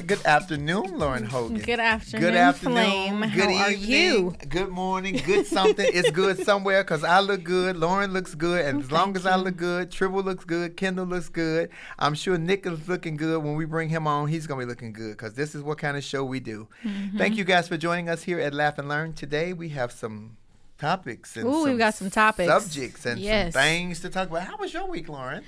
Good afternoon, Lauren Hogan. Good afternoon, Good afternoon. Flame. Good How evening. are you? Good morning. Good something. It's good somewhere because I look good. Lauren looks good. And as long as I look good, Tribble looks good. Kendall looks good. I'm sure Nick is looking good. When we bring him on, he's going to be looking good because this is what kind of show we do. Mm-hmm. Thank you guys for joining us here at Laugh and Learn. Today we have some topics and we've got some topics, subjects and some things to talk about. How was your week, Lauren?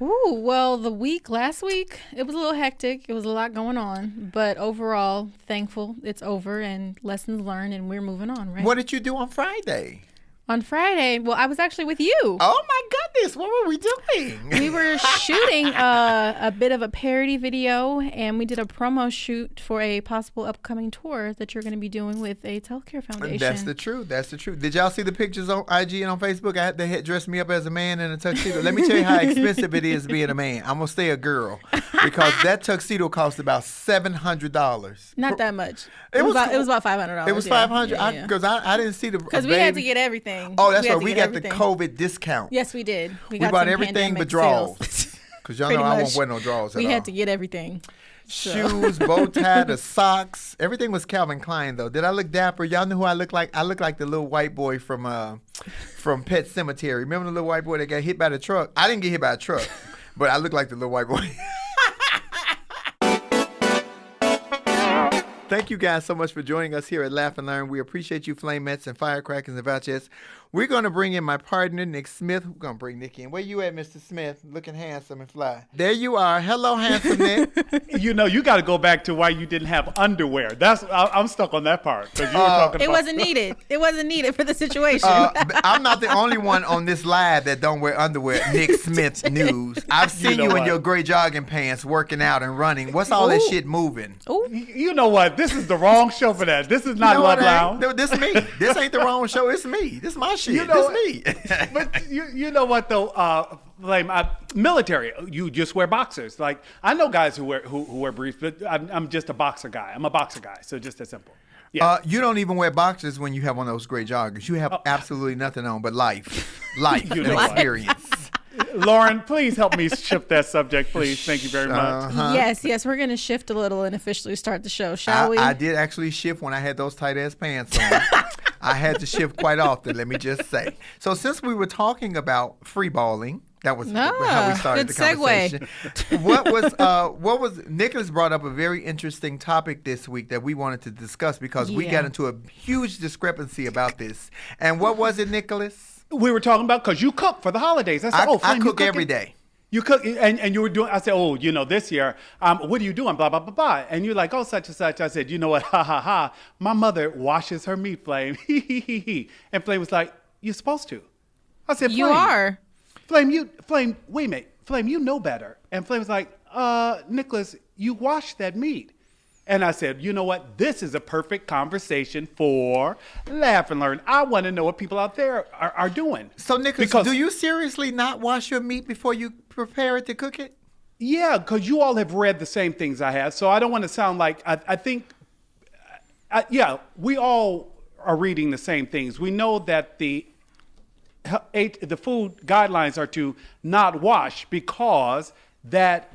Ooh, well, last week, it was a little hectic. It was a lot going on. But overall, thankful it's over and lessons learned and we're moving on, right? What did you do on Friday? On Friday, well, I was actually with you. Oh, my goodness. What were we doing? We were shooting a bit of a parody video, and we did a promo shoot for a possible upcoming tour that you're going to be doing with a healthcare foundation. That's the truth. That's the truth. Did y'all see the pictures on IG and on Facebook? They had dressed me up as a man in a tuxedo. Let me tell you how expensive it is being a man. I'm going to stay a girl because that tuxedo cost about $700. Not that much. It was about $500. It was $500 because I didn't see the because we had to get everything. Oh, that's right. We got the COVID discount. Yes, we did. We bought everything but drawers. Because y'all know I won't wear no drawers at all. We had to get everything. Shoes, bow tie, the socks. Everything was Calvin Klein, though. Did I look dapper? Y'all know who I look like? I look like the little white boy from Pet Sematary. Remember the little white boy that got hit by the truck? I didn't get hit by a truck, but I look like the little white boy. Thank you guys so much for joining us here at Laugh and Learn. We appreciate you, Flamettes and Firecrackers and Vouchers. We're going to bring in my partner, Nick Smith. We're going to bring Nick in. Where you at, Mr. Smith? Looking handsome and fly. There you are. Hello, handsome Nick. You know, you got to go back to why you didn't have underwear. I'm stuck on that part. Because you were talking it about... wasn't needed. It wasn't needed for the situation. I'm not the only one on this live that don't wear underwear. Nick Smith News. I've seen you in your gray jogging pants working out and running. What's all this shit moving? Ooh. You know what? This is the wrong show for that. This is not Love Lounge. This is me. This ain't the wrong show. It's me. This is my shit. You know, this me. But you know what though? Military, you just wear boxers. Like I know guys who wear briefs, but I'm just a boxer guy. I'm a boxer guy, so just that simple. Yeah. You don't even wear boxers when you have one of those gray joggers. You have absolutely nothing on but life and experience. Lauren, please help me shift that subject, please. Thank you very much. Yes, we're going to shift a little and officially start the show, shall we? I did actually shift when I had those tight-ass pants on. I had to shift quite often, let me just say. So since we were talking about free balling, that was how we started the conversation. What was Nicholas brought up a very interesting topic this week that we wanted to discuss because we got into a huge discrepancy about this. And what was it, Nicholas? We were talking about because you cook for the holidays. I said, I cook every day. You cook, and you were doing, I said, this year, what are you doing? Blah, blah, blah, blah. And you're like, such and such. I said, you know what? Ha, ha, ha. My mother washes her meat, Flame. He, he. And Flame was like, you're supposed to. I said, Flame. You are. Flame, wait a minute. Flame, you know better. And Flame was like, Nicholas, you wash that meat. And I said, you know what? This is a perfect conversation for Laugh and Learn. I want to know what people out there are doing. So, Nicholas, do you seriously not wash your meat before you prepare it to cook it? Yeah, because you all have read the same things I have. So I don't want to sound like, I think, we all are reading the same things. We know that the food guidelines are to not wash because that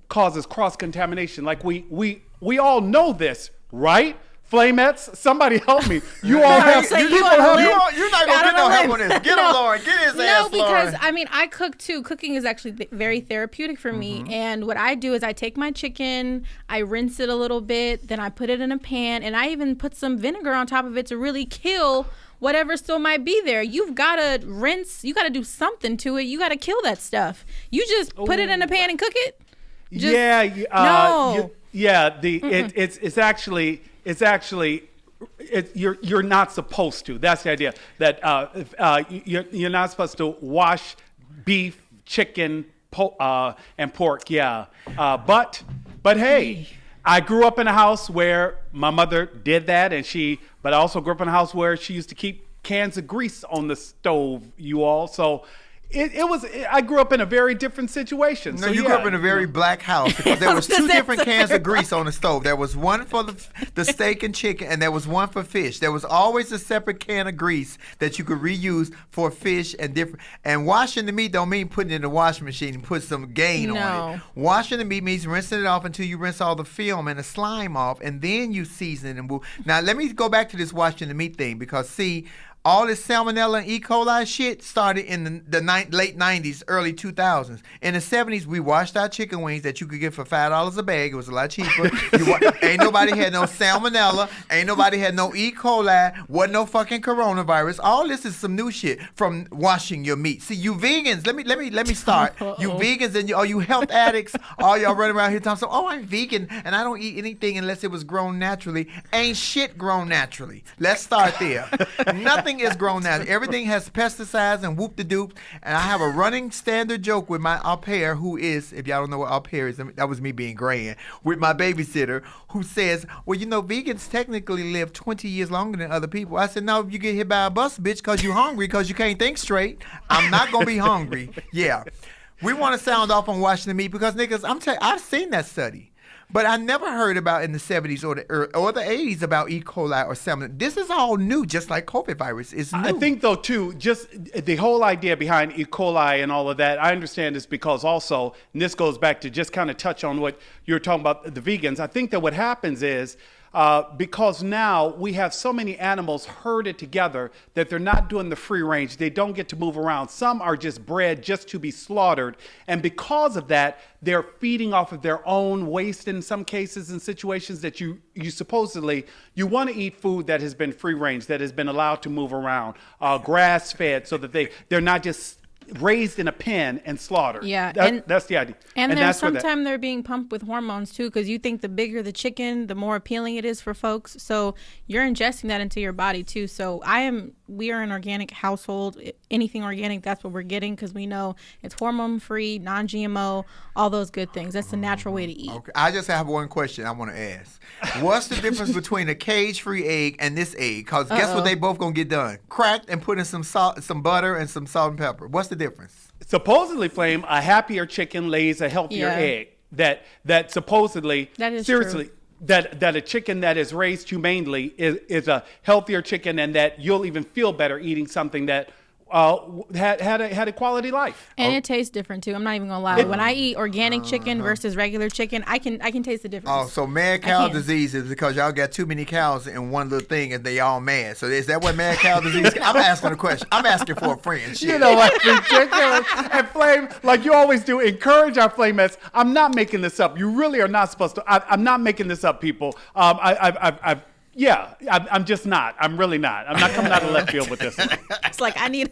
causes cross-contamination. Like we all know this, right? Flamettes, somebody help me. You all have. You're not gonna get no help on this. Get him, Lauren. Get his ass, because Lauren. I cook too. Cooking is actually very therapeutic for me. And what I do is I take my chicken, I rinse it a little bit, then I put it in a pan, and I even put some vinegar on top of it to really kill whatever still might be there. You've got to rinse. You got to do something to it. You got to kill that stuff. You just put it in a pan and cook it. No. It's actually you're not supposed to. That's the idea. That you're not supposed to wash beef, chicken, and pork. Yeah, but hey, I grew up in a house where my mother did that, but I also grew up in a house where she used to keep cans of grease on the stove. You all, so I grew up in a very different situation. No, you grew up in a very black house because there was two different cans of grease on the stove. There was one for the steak and chicken, and there was one for fish. There was always a separate can of grease that you could reuse for fish and different. And washing the meat don't mean putting it in the washing machine and put some gain on it. Washing the meat means rinsing it off until you rinse all the film and the slime off, and then you season it. Now, let me go back to this washing the meat thing because, see, all this salmonella and E. coli shit started in the late 90s, early 2000s. In the 70s, we washed our chicken wings that you could get for $5 a bag. It was a lot cheaper. Ain't nobody had no salmonella. Ain't nobody had no E. coli. Wasn't no fucking coronavirus. All this is some new shit from washing your meat. See, you vegans, let me start. You vegans and you health addicts, all y'all running around here talking, I'm vegan and I don't eat anything unless it was grown naturally. Ain't shit grown naturally. Let's start there. Nothing is grown now. Everything has pesticides and whoop-de-doop. And I have a running standard joke with my au pair, who is, if y'all don't know what au pair is, that was me being grand, with my babysitter, who says, well, vegans technically live 20 years longer than other people. I said, no, if you get hit by a bus, bitch, because you're hungry, because you can't think straight, I'm not going to be hungry. Yeah. We want to sound off on washing the meat because, niggas, I've seen that study. But I never heard about in the 70s or the 80s about E. coli or salmonella. This is all new, just like COVID virus is new. I think, though, too, just the whole idea behind E. coli and all of that, I understand is because also, and this goes back to just kind of touch on what you were talking about, the vegans. I think that what happens is, because now we have so many animals herded together that they're not doing the free range. They don't get to move around. Some are just bred just to be slaughtered. And because of that, they're feeding off of their own waste in some cases and situations that you supposedly, you want to eat food that has been free range, that has been allowed to move around, grass fed, so that they're not just raised in a pen and slaughtered. Yeah, that's the idea. And sometimes they're being pumped with hormones too, because you think the bigger the chicken, the more appealing it is for folks. So you're ingesting that into your body too. So we are an organic household. Anything organic, that's what we're getting, because we know it's hormone free, non-GMO, all those good things. That's the natural way to eat. Okay, I just have one question I want to ask. What's the difference between a cage-free egg and this egg? Because guess what they both gonna get done? Cracked and put in some salt, some butter, and some salt and pepper. What's the difference? Supposedly, Flame, a happier chicken lays a healthier egg. That supposedly, that is seriously, true. That a chicken that is raised humanely is a healthier chicken, and that you'll even feel better eating something that had a quality life. And it tastes different too. I'm not even gonna lie. When I eat organic chicken versus regular chicken, I can taste the difference. Oh, so mad cow disease is because y'all got too many cows in one little thing and they all mad. So is that what mad cow disease is? I'm asking a question. I'm asking for a friend. Shit. You know what? Ridiculous. And Flame, like you always do, encourage our Flamettes. I'm not making this up. You really are not supposed to. I'm not making this up, people. I'm just not. I'm really not. I'm not coming out of left field with this one. It's like I need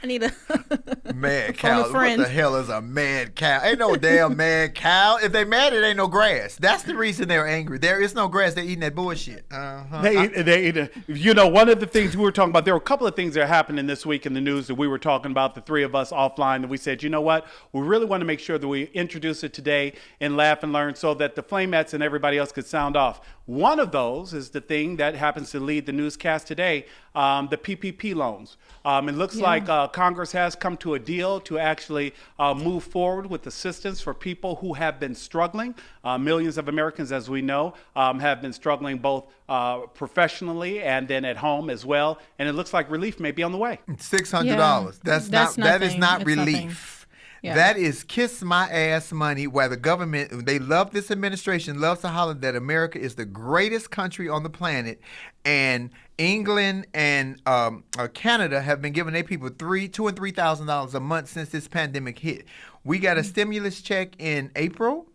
a mad cow. What the hell is a mad cow? Ain't no damn mad cow. If they mad, it ain't no grass. That's the reason they're angry. There is no grass. They're eating that bullshit. They eat. You know, one of the things we were talking about, there were a couple of things that are happening this week in the news that we were talking about, the three of us offline, and we said, you know what? We really want to make sure that we introduce it today and laugh and learn so that the Flamettes and everybody else could sound off. One of those is the thing that happens to lead the newscast today, the PPP loans. It looks like Congress has come to a deal to actually move forward with assistance for people who have been struggling. Millions of Americans, as we know, have been struggling both professionally and then at home as well. And it looks like relief may be on the way. $600. Yeah. That is not relief. Nothing. Yeah. That is kiss my ass money, where the government, they love this administration, loves to holler that America is the greatest country on the planet. And England and Canada have been giving their people $2,000 and $3,000 a month since this pandemic hit. We got a stimulus check in April.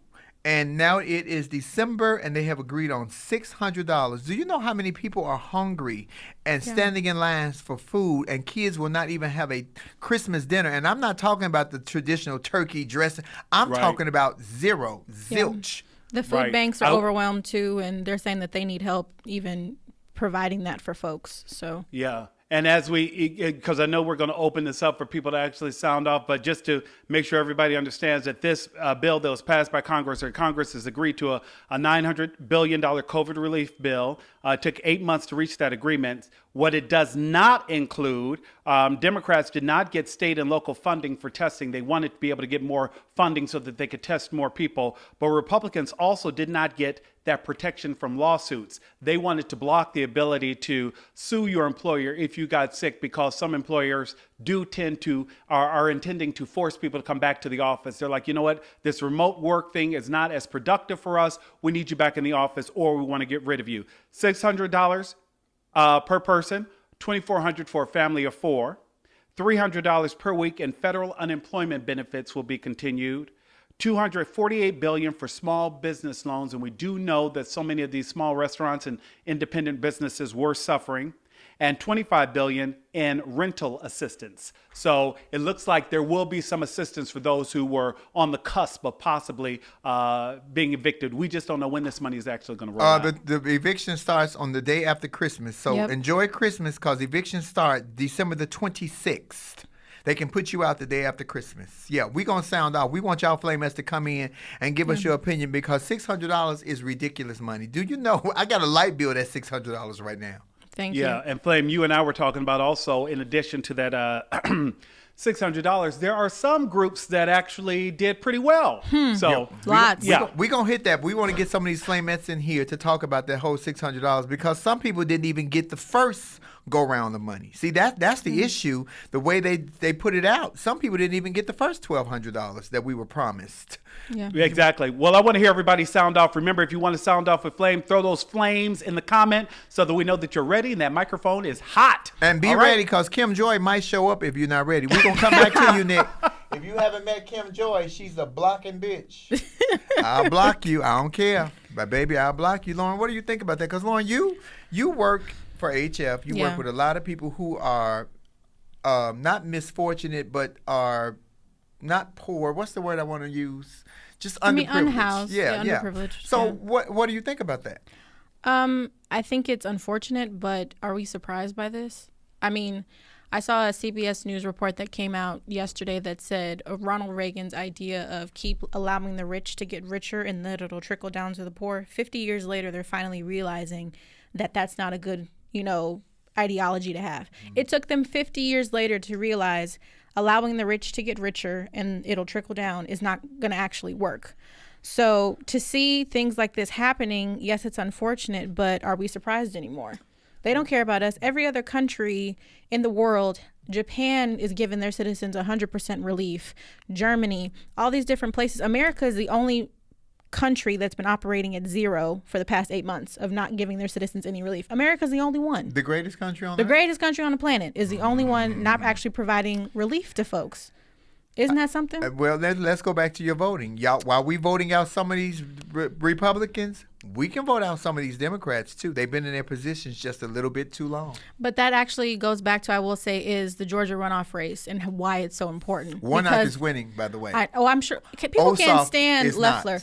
And now it is December, and they have agreed on $600. Do you know how many people are hungry and standing in lines for food, and kids will not even have a Christmas dinner? And I'm not talking about the traditional turkey dressing. I'm talking about zilch. The food banks are overwhelmed too, and they're saying that they need help even providing that for folks. So yeah. And as because I know we're going to open this up for people to actually sound off, but just to make sure everybody understands that this bill that was passed by Congress, or Congress has agreed to a $900 billion COVID relief bill. It took 8 months to reach that agreement. What it does not include, Democrats did not get state and local funding for testing. They wanted to be able to get more funding so that they could test more people. But Republicans also did not get that protection from lawsuits. They wanted to block the ability to sue your employer if you got sick, because some employers do tend to are intending to force people to come back to the office. They're like, you know what, this remote work thing is not as productive for us. We need you back in the office, or we want to get rid of you. $600 per person, $2,400 for a family of 4. $300 per week in federal unemployment benefits will be continued. $248 billion for small business loans, and we do know that so many of these small restaurants and independent businesses were suffering. And $25 billion in rental assistance. So it looks like there will be some assistance for those who were on the cusp of possibly being evicted. We just don't know when this money is actually going to roll out. The eviction starts on the day after Christmas. So enjoy Christmas, because evictions start December the 26th. They can put you out the day after Christmas. Yeah, we're going to sound off. We want y'all Flamettes to come in and give us your opinion, because $600 is ridiculous money. Do you know, I got a light bill that's $600 right now. Thank you. Yeah, and Flame, you and I were talking about also, in addition to that $600, there are some groups that actually did pretty well. So lots. We're going to hit that. We want to get some of these Flamettes in here to talk about that whole $600, because some people didn't even get the first go around the money. See, that's the issue, the way they put it out. Some people didn't even get the first $1,200 that we were promised. Yeah, exactly. Well, I want to hear everybody sound off. Remember, if you want to sound off with Flame, throw those flames in the comment so that we know that you're ready and that microphone is hot. And be ready, because Kim Joy might show up if you're not ready. We're going to come back to you, Nick. If you haven't met Kim Joy, she's a blocking bitch. I'll block you. I don't care. But, baby, I'll block you. Lauren, what do you think about that? Because, Lauren, you work for HF. You work with a lot of people who are not misfortunate, but are not poor. What's the word I want to use? Just underprivileged. Unhoused. Yeah, underprivileged. So what do you think about that? I think it's unfortunate, but are we surprised by this? I mean, I saw a CBS News report that came out yesterday that said Ronald Reagan's idea of keep allowing the rich to get richer and that it'll trickle down to the poor. 50 years later, they're finally realizing that that's not a good, ideology to have. It took them 50 years later to realize allowing the rich to get richer and it'll trickle down is not going to actually work. So to see things like this happening, yes, it's unfortunate, but are we surprised anymore? They don't care about us. Every other country in the world, Japan is giving their citizens 100% relief. Germany, all these different places. America is the only country that's been operating at zero for the past 8 months of not giving their citizens any relief. America's the only one. The greatest country on the greatest country on the planet is the only one not actually providing relief to folks. Isn't that something? Well, let's go back to your voting. Y'all, while we voting out some of these Republicans, we can vote out some of these Democrats too. They've been in their positions just a little bit too long. But that actually goes back to, I will say, is the Georgia runoff race and why it's so important. Warnock is winning, by the way. I'm sure people can't stand Loeffler.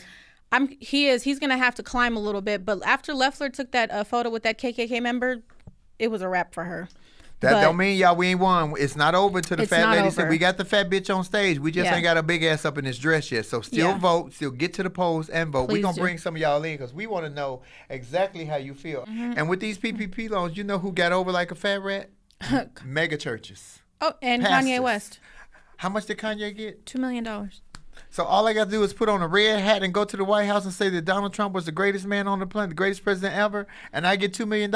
He's going to have to climb a little bit. But after Loeffler took that photo with that KKK member, it was a wrap for her. That don't mean, y'all, we ain't won. It's not over till the fat lady said, we got the fat bitch on stage. We just ain't got a big ass up in this dress yet. So still vote, still get to the polls and vote. We're going to bring some of y'all in because we want to know exactly how you feel. And with these PPP loans, you know who got over like a fat rat? MegaChurches. Oh, and pastors. Kanye West. How much did Kanye get? $2 million. So all I got to do is put on a red hat and go to the White House and say that Donald Trump was the greatest man on the planet, the greatest president ever, and I get $2 million?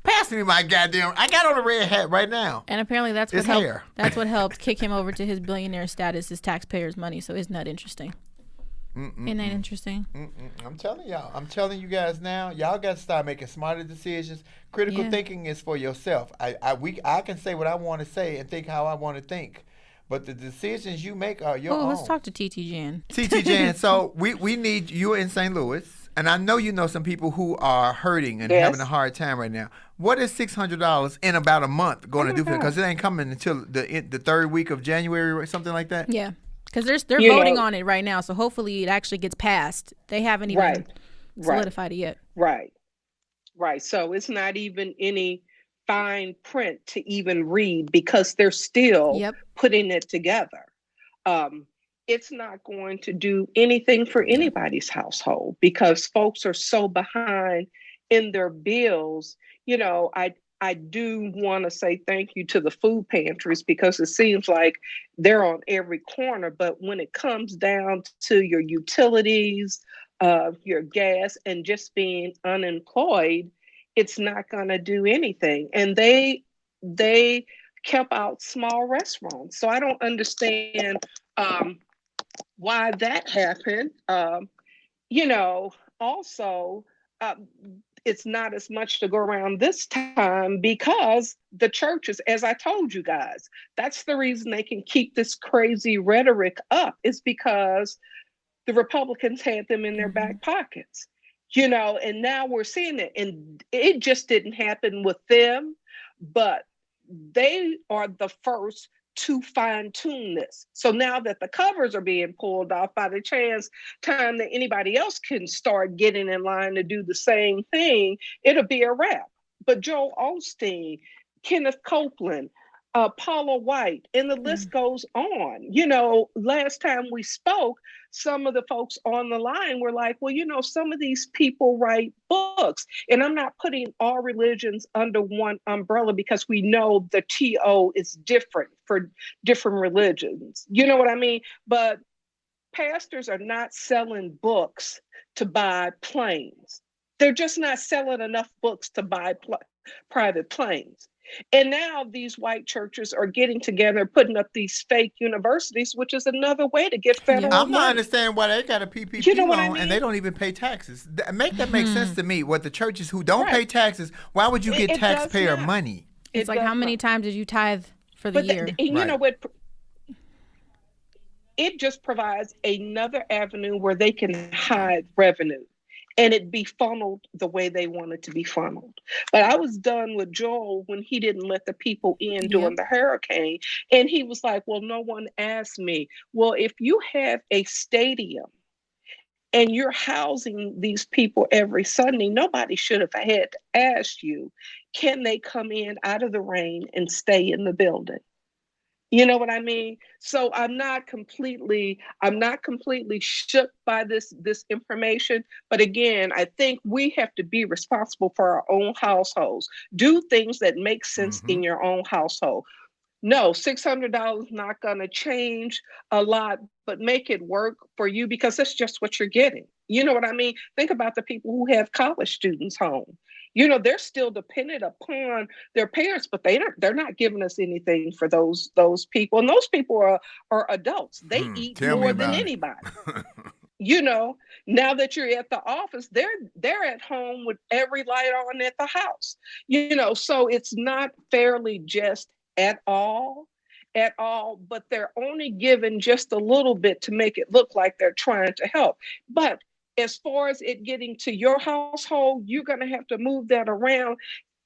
Pass me my goddamn. I got on a red hat right now. And apparently that's what helped. That's what helped kick him over to his billionaire status, is taxpayers' money. So isn't that interesting? Isn't that interesting? I'm telling y'all. I'm telling you guys now. Y'all got to start making smarter decisions. Critical thinking is for yourself. I can say what I want to say and think how I want to think. But the decisions you make are your own. Let's talk to TT Jan. TT Jan, so we need you in St. Louis. And I know you know some people who are hurting and having a hard time right now. What is $600 in about a month going to do for them? Because it ain't coming until the third week of January or something like that. Yeah, because they're voting on it right now. So hopefully it actually gets passed. They haven't even solidified it yet. Right. So it's not even any fine print to even read because they're still putting it together. It's not going to do anything for anybody's household because folks are so behind in their bills. You know, I do want to say thank you to the food pantries because it seems like they're on every corner. But when it comes down to your utilities, your gas, and just being unemployed, it's not going to do anything. And they kept out small restaurants. So I don't understand why that happened. You know, also, it's not as much to go around this time because the churches, as I told you guys, that's the reason they can keep this crazy rhetoric up, is because the Republicans had them in their back pockets, you know, and now we're seeing it. And it just didn't happen with them, but they are the first to fine tune this. So now that the covers are being pulled off, by the time that anybody else can start getting in line to do the same thing, it'll be a wrap. But Joel Osteen, Kenneth Copeland, Paula White, and the list goes on. You know, last time we spoke, some of the folks on the line were like, well, you know, some of these people write books. And I'm not putting all religions under one umbrella because we know the TO is different for different religions. You know what I mean? But pastors are not selling books to buy planes. They're just not selling enough books to buy private planes. And now these white churches are getting together, putting up these fake universities, which is another way to get federal money. I'm not understanding why they got a PPP loan and they don't even pay taxes. Make sense to me. What the churches who don't pay taxes, why would you get taxpayer money? It's like, how many times did you tithe for the year? You know what? It just provides another avenue where they can hide revenue and it be funneled the way they want it to be funneled. But I was done with Joel when he didn't let the people in during the hurricane. And he was like, well, no one asked me. Well, if you have a stadium and you're housing these people every Sunday, nobody should have had to ask you, can they come in out of the rain and stay in the building? You know what I mean? So I'm not completely shook by this information. But again, I think we have to be responsible for our own households. Do things that make sense in your own household. No, $600 is not going to change a lot, but make it work for you because that's just what you're getting. You know what I mean? Think about the people who have college students home. You know, they're still dependent upon their parents, but they're not giving us anything for those people. And those people are adults. They eat more than anybody. You know, now that you're at the office, they're at home with every light on at the house. You know, so it's not fairly just at all, but they're only given just a little bit to make it look like they're trying to help. But as far as it getting to your household, you're going to have to move that around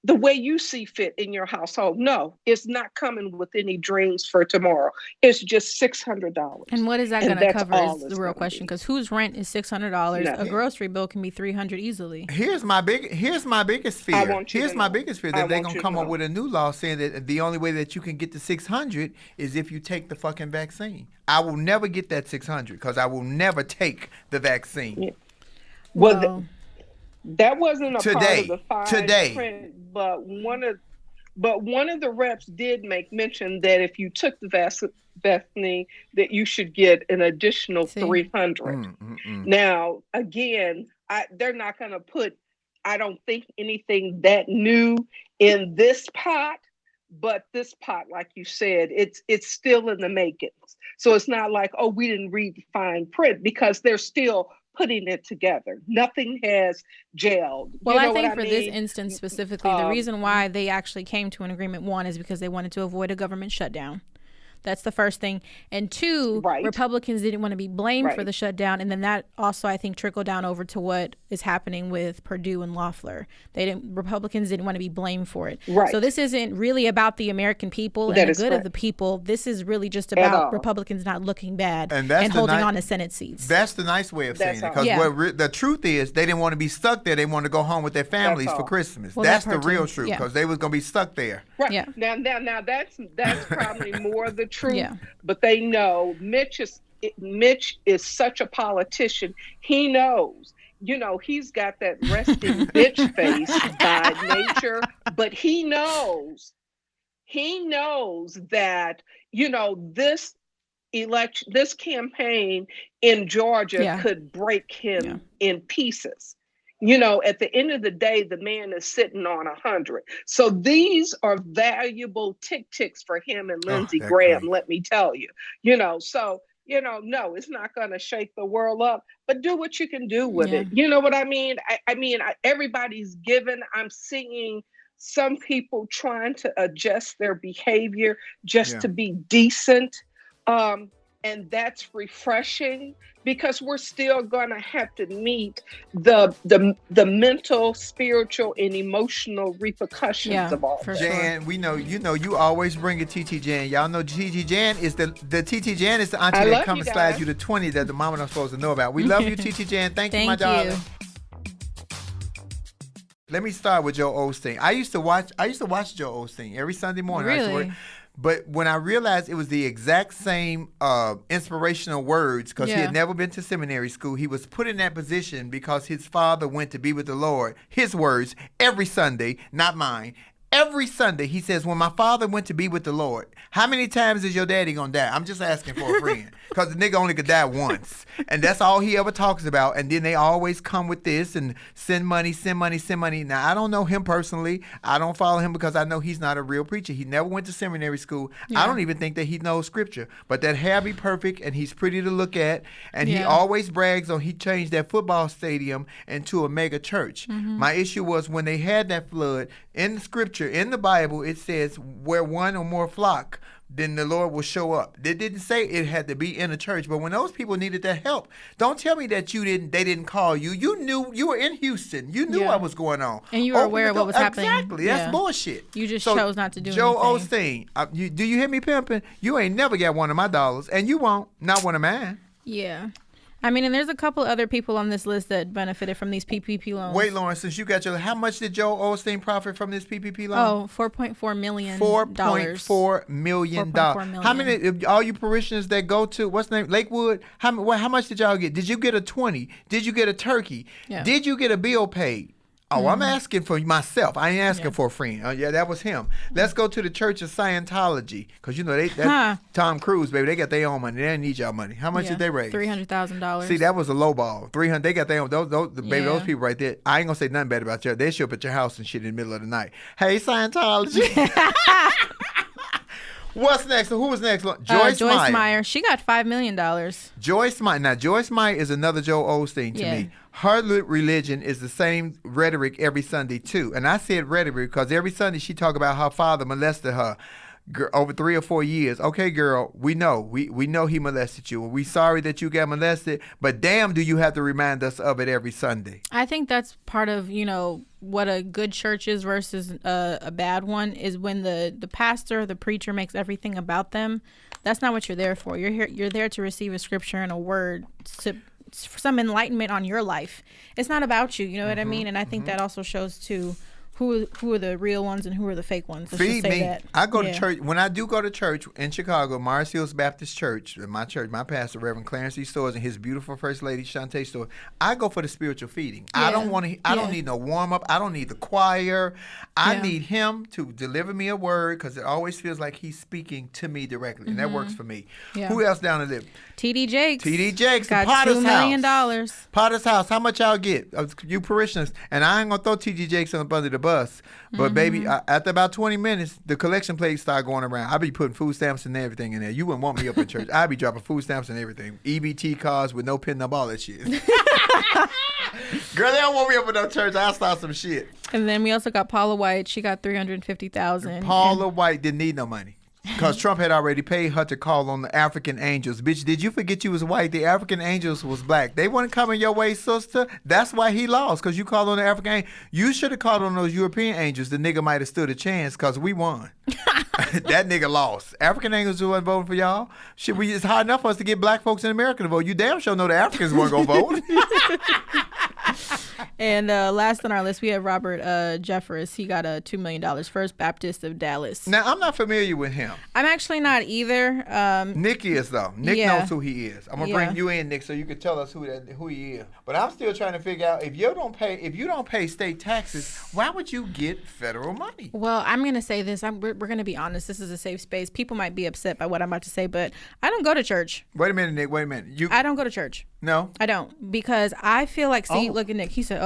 the way you see fit in your household. No, it's not coming with any dreams for tomorrow. It's just $600. And what is that going to cover is the real question, because whose rent is $600? No. A grocery bill can be $300 easily. Here's my biggest fear. Here's my biggest fear that they're going to come up with a new law saying that the only way that you can get the $600 is if you take the fucking vaccine. I will never get that $600 because I will never take the vaccine. Yeah. Well, that wasn't a part of the fine print, but one of the reps did make mention that if you took the vaccine, that you should get an additional $300. Now, again, they're not going to put, I don't think, anything that new in this pot. But this pot, like you said, it's still in the makings. So it's not like, oh, we didn't read the fine print, because they're still putting it together. Nothing has gelled. Well, I think for this instance specifically, the reason why they actually came to an agreement, one, is because they wanted to avoid a government shutdown. That's the first thing. And two, Republicans didn't want to be blamed for the shutdown. And then that also, I think, trickled down over to what is happening with Purdue and Loeffler. Republicans didn't want to be blamed for it. Right. So this isn't really about the American people and the good of the people. This is really just about Republicans not looking bad and holding on to Senate seats. That's the nice way of saying it. Because the truth is, they didn't want to be stuck there. They wanted to go home with their families for Christmas. Well, that's the real truth, because they was going to be stuck there. Right. Yeah. Now that's probably more the truth. Yeah. But they know Mitch is such a politician. He knows. He's got that resting bitch face by nature, but he knows that, this election, this campaign in Georgia could break him in pieces. At the end of the day, the man is sitting on 100. So these are valuable ticks for him and Lindsey Graham, let me tell you. No, it's not going to shake the world up, but do what you can do with it. You know what I mean? Everybody's given. I'm seeing some people trying to adjust their behavior just to be decent. And that's refreshing, because we're still going to have to meet the mental, spiritual, and emotional repercussions of all that. Jan, we know you always bring a TT Jan. Y'all know TT Jan is the TT Jan is the auntie that comes and slides you the 20 that the mama not supposed to know about. We love you, TT Jan. Thank you, my darling. Let me start with Joe Osteen. I used to watch Joe Osteen every Sunday morning. Really? But when I realized it was the exact same inspirational words, because he had never been to seminary school, he was put in that position because his father went to be with the Lord. His words, every Sunday, not mine. Every Sunday, he says, when my father went to be with the Lord, how many times is your daddy going to die? I'm just asking for a friend, because the nigga only could die once. And that's all he ever talks about. And then they always come with this and send money, send money, send money. Now, I don't know him personally. I don't follow him because I know he's not a real preacher. He never went to seminary school. Yeah. I don't even think that he knows scripture. But that hair be perfect, and he's pretty to look at. And he always brags on he changed that football stadium into a mega church. Mm-hmm. My issue was when they had that flood, in the scripture, in the Bible, it says where one or more flock, then the Lord will show up. They didn't say it had to be in a church, but when those people needed that help, don't tell me that they didn't call you. You knew, you were in Houston. You knew what was going on. And you were aware of what was happening. Exactly. That's bullshit. You just chose not to do Joe anything. Osteen, do you hear me pimping? You ain't never got one of my dollars, and you won't. Not one of mine. Yeah. I mean, and there's a couple other people on this list that benefited from these PPP loans. Wait, Lauren, since you got how much did Joe Osteen profit from this PPP loan? Oh, $4.4 million. $4.4 million. How many, all you parishioners that go to, what's the name, Lakewood, how much did y'all get? Did you get a 20? Did you get a turkey? Yeah. Did you get a bill paid? Oh, I'm asking for myself. I ain't asking for a friend. That was him. Let's go to the Church of Scientology, because that's Tom Cruise, baby. They got their own money. They didn't need y'all money. How much did they raise? $300,000. See, that was a low ball. 300. They got their own. Those people right there. I ain't gonna say nothing bad about you. They show up at your house and shit in the middle of the night. Hey, Scientology. What's next? Who was next? Joyce Meyer. She got $5 million. Joyce Meyer. Now, Joyce Meyer is another Joe Osteen to me. Her religion is the same rhetoric every Sunday, too. And I said rhetoric because every Sunday she talk about her father molested her over 3 or 4 years. Okay, girl, we know. We know he molested you. We sorry that you got molested, but damn, do you have to remind us of it every Sunday. I think that's part of, what a good church is versus a bad one is when the pastor, the preacher makes everything about them. That's not what you're there for. You're there to receive a scripture and a word to some enlightenment on your life. It's not about you. You know what I mean? And I think that also shows too who are the real ones and who are the fake ones. Let's Feed just say me. That. I go to church. When I do go to church in Chicago, Mars Hills Baptist Church, my pastor, Reverend Clarence E. Stores, and his beautiful First Lady, Shantae Stores, I go for the spiritual feeding. Yeah. I don't need no warm-up. I don't need the choir. I need him to deliver me a word because it always feels like he's speaking to me directly, and that works for me. Yeah. Who else down there? T.D. Jakes. T.D. Jakes. Got Potter's $2 million. House. Potter's House. How much y'all get? You parishioners. And I ain't going to throw T.D. Jakes up under the bus. But, baby, after about 20 minutes, the collection plates start going around. I be putting food stamps and everything in there. You wouldn't want me up in church. I be dropping food stamps and everything. EBT cards with no pin number, all that shit. Girl, they don't want me up in no church. I'll start some shit. And then we also got Paula White. She got $350,000. Paula White didn't need no money. Because Trump had already paid her to call on the African angels. Bitch, did you forget you was white? The African angels was black. They weren't coming your way, sister. That's why he lost, because you called on the African angels. You should have called on those European angels. The nigga might have stood a chance, because we won. That nigga lost. African angels wasn't voting for y'all. Shit, it's hard enough for us to get black folks in America to vote. You damn sure know the Africans weren't going to vote. And last on our list, we have Robert Jeffress. He got $2 million. First Baptist of Dallas. Now, I'm not familiar with him. I'm actually not either. Nick is, though. Nick knows who he is. I'm going to bring you in, Nick, so you can tell us who he is. But I'm still trying to figure out, if you don't pay state taxes, why would you get federal money? Well, I'm going to say this. We're going to be honest. This is a safe space. People might be upset by what I'm about to say, but I don't go to church. Wait a minute, Nick. Wait a minute. I don't go to church. No? I don't, because I feel like, look at Nick. He said,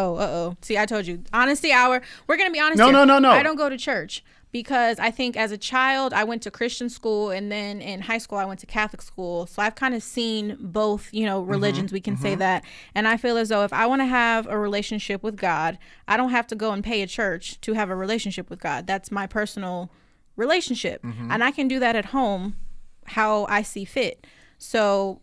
see, I told you. Honesty hour. We're going to be honest here. No. I don't go to church because I think as a child, I went to Christian school, and then in high school, I went to Catholic school. So I've kind of seen both, religions, we can say that. And I feel as though if I want to have a relationship with God, I don't have to go and pay a church to have a relationship with God. That's my personal relationship. And I can do that at home how I see fit. So...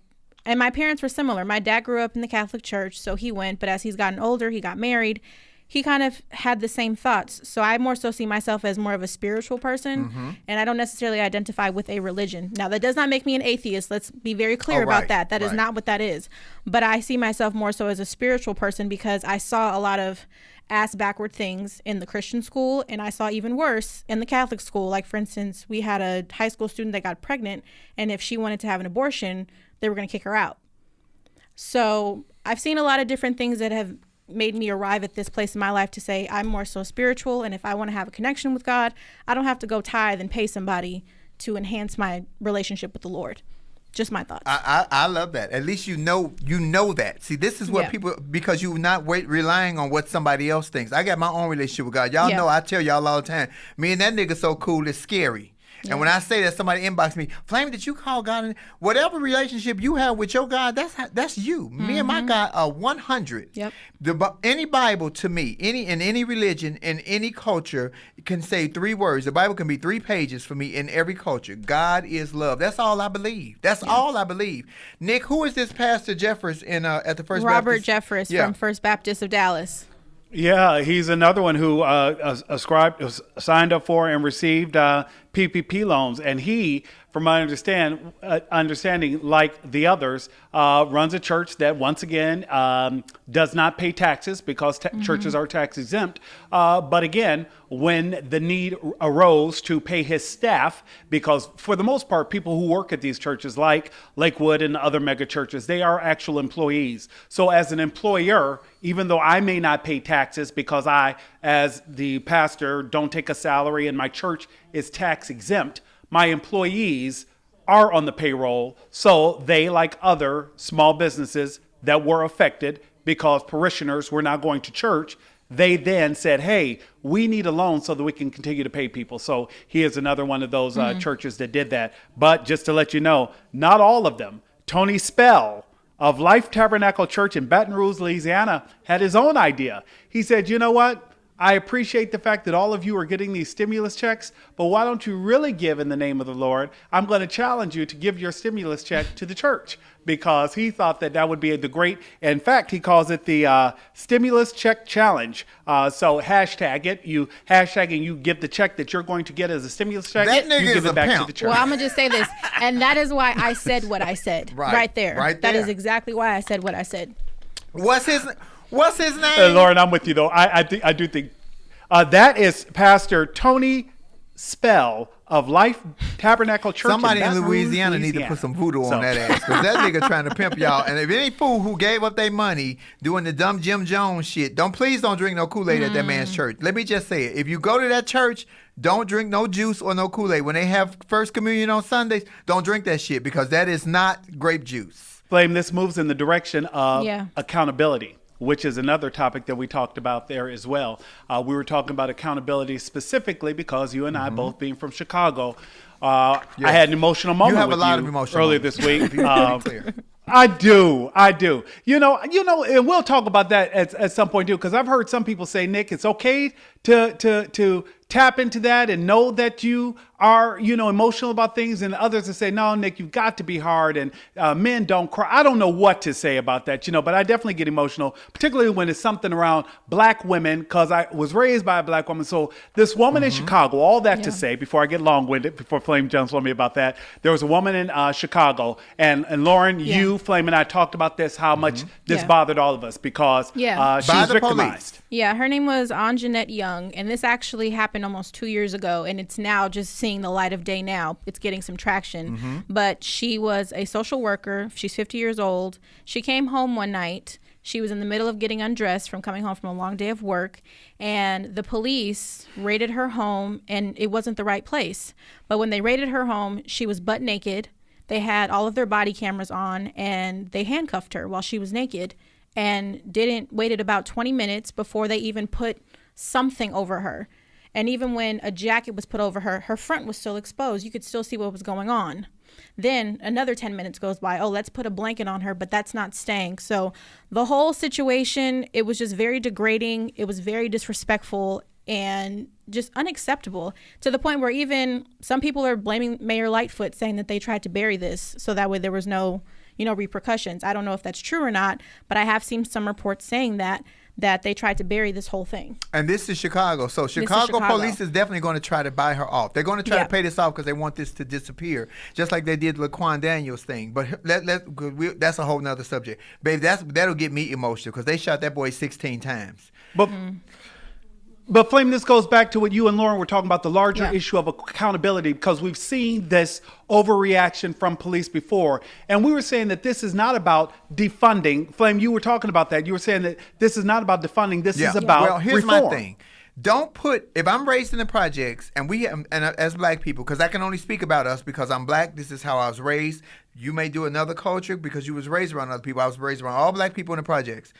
And my parents were similar. My dad grew up in the Catholic Church, so he went. But as he's gotten older, he got married. He kind of had the same thoughts. So I more so see myself as more of a spiritual person, and I don't necessarily identify with a religion. Now, that does not make me an atheist. Let's be very clear about that. That is not what that is. But I see myself more so as a spiritual person because I saw a lot of ass backward things in the Christian school, and I saw even worse in the Catholic school. Like, for instance, we had a high school student that got pregnant, and if she wanted to have an abortion, they were going to kick her out. So I've seen a lot of different things that have made me arrive at this place in my life to say I'm more so spiritual, and if I want to have a connection with God, I don't have to go tithe and pay somebody to enhance my relationship with the Lord. Just my thoughts. I love that. At least you know that. See, this is what people, because you're not relying on what somebody else thinks. I got my own relationship with God. Y'all know I tell y'all all the time, me and that nigga so cool, it's scary. And when I say that, somebody inbox me, Flame, did you call God? Whatever relationship you have with your God, that's you. Me and my God are 100. Yep. Any Bible to me, in any religion, in any culture, can say 3 words. The Bible can be 3 pages for me in every culture. God is love. That's all I believe. That's all I believe. Nick, who is this Pastor Jeffress at the First Robert Baptist? Jeffress from First Baptist of Dallas. Yeah, he's another one who signed up for and received PPP loans, and he, from my understanding, like the others, runs a church that once again does not pay taxes because churches are tax exempt. But again, when the need arose to pay his staff, because for the most part, people who work at these churches, like Lakewood and other mega churches, they are actual employees. So as an employer, even though I may not pay taxes because I, as the pastor, don't take a salary and my church is tax exempt, my employees are on the payroll. So they, like other small businesses that were affected because parishioners were not going to church, they then said, hey, we need a loan so that we can continue to pay people. So he is another one of those churches that did that. But just to let you know, not all of them. Tony Spell of Life Tabernacle Church in Baton Rouge, Louisiana, had his own idea. He said, you know what? I appreciate the fact that all of you are getting these stimulus checks, but why don't you really give in the name of the Lord? I'm going to challenge you to give your stimulus check to the church, because he thought that would be the great, in fact, he calls it the stimulus check challenge. So hashtag it, you give the check that you're going to get as a stimulus check, that nigga you give is it back pimp. to the church. Well, I'm going to just say this, and that is why I said what I said right there. That is exactly why I said what I said. What's his name? Lauren, I'm with you though. I do think that is Pastor Tony Spell of Life Tabernacle Church. Somebody in Louisiana need to put some voodoo on that ass, because that nigga trying to pimp y'all. And if any fool who gave up their money doing the dumb Jim Jones shit, please don't drink no Kool-Aid at that man's church. Let me just say it. If you go to that church, don't drink no juice or no Kool-Aid. When they have First Communion on Sundays, don't drink that shit, because that is not grape juice. Flame, this moves in the direction of accountability, which is another topic that we talked about there as well. We were talking about accountability specifically because you and I, both being from Chicago, I had an emotional moment you have with a lot you of emotional earlier moments. this week. I do. You know, and we'll talk about that at some point too, because I've heard some people say, Nick, it's okay to tap into that and know that you are, emotional about things, and others that say, no, Nick, you've got to be hard, and men don't cry. I don't know what to say about that, but I definitely get emotional, particularly when it's something around black women, because I was raised by a black woman. So this woman in Chicago, all that to say, before I get long-winded, before Flame jumps on me about that, there was a woman in Chicago, and Lauren, you, Flame, and I talked about this, how much this bothered all of us, because she was victimized. Yeah, her name was Anjanette Young, and this actually happened almost 2 years ago, and it's now just seeing the light of day now. It's getting some traction. But she was a social worker. She's 50 years old. She came home one night. She was in the middle of getting undressed from coming home from a long day of work, and the police raided her home, and it wasn't the right place. But when they raided her home, she was butt naked. They had all of their body cameras on, and they handcuffed her while she was naked, and waited about 20 minutes before they even put something over her. And even when a jacket was put over her, her front was still exposed. You could still see what was going on. Then another 10 minutes goes by. Oh, let's put a blanket on her, but that's not staying. So the whole situation, it was just very degrading. It was very disrespectful and just unacceptable, to the point where even some people are blaming Mayor Lightfoot, saying that they tried to bury this so that way there was no repercussions. I don't know if that's true or not, but I have seen some reports saying that they tried to bury this whole thing. And this is Chicago. So Chicago police is definitely going to try to buy her off. They're going to try to pay this off because they want this to disappear, just like they did Laquan Daniels thing. But that's a whole nother subject. Babe, that'll get me emotional because they shot that boy 16 times. But Flame, this goes back to what you and Lauren were talking about, the larger issue of accountability, because we've seen this overreaction from police before. And we were saying that this is not about defunding. Flame, you were talking about that. You were saying that this is not about defunding. This is about here's reform. My thing. Don't put, if I'm raised in the projects and as black people, because I can only speak about us because I'm black, this is how I was raised. You may do another culture because you was raised around other people. I was raised around all black people in the projects.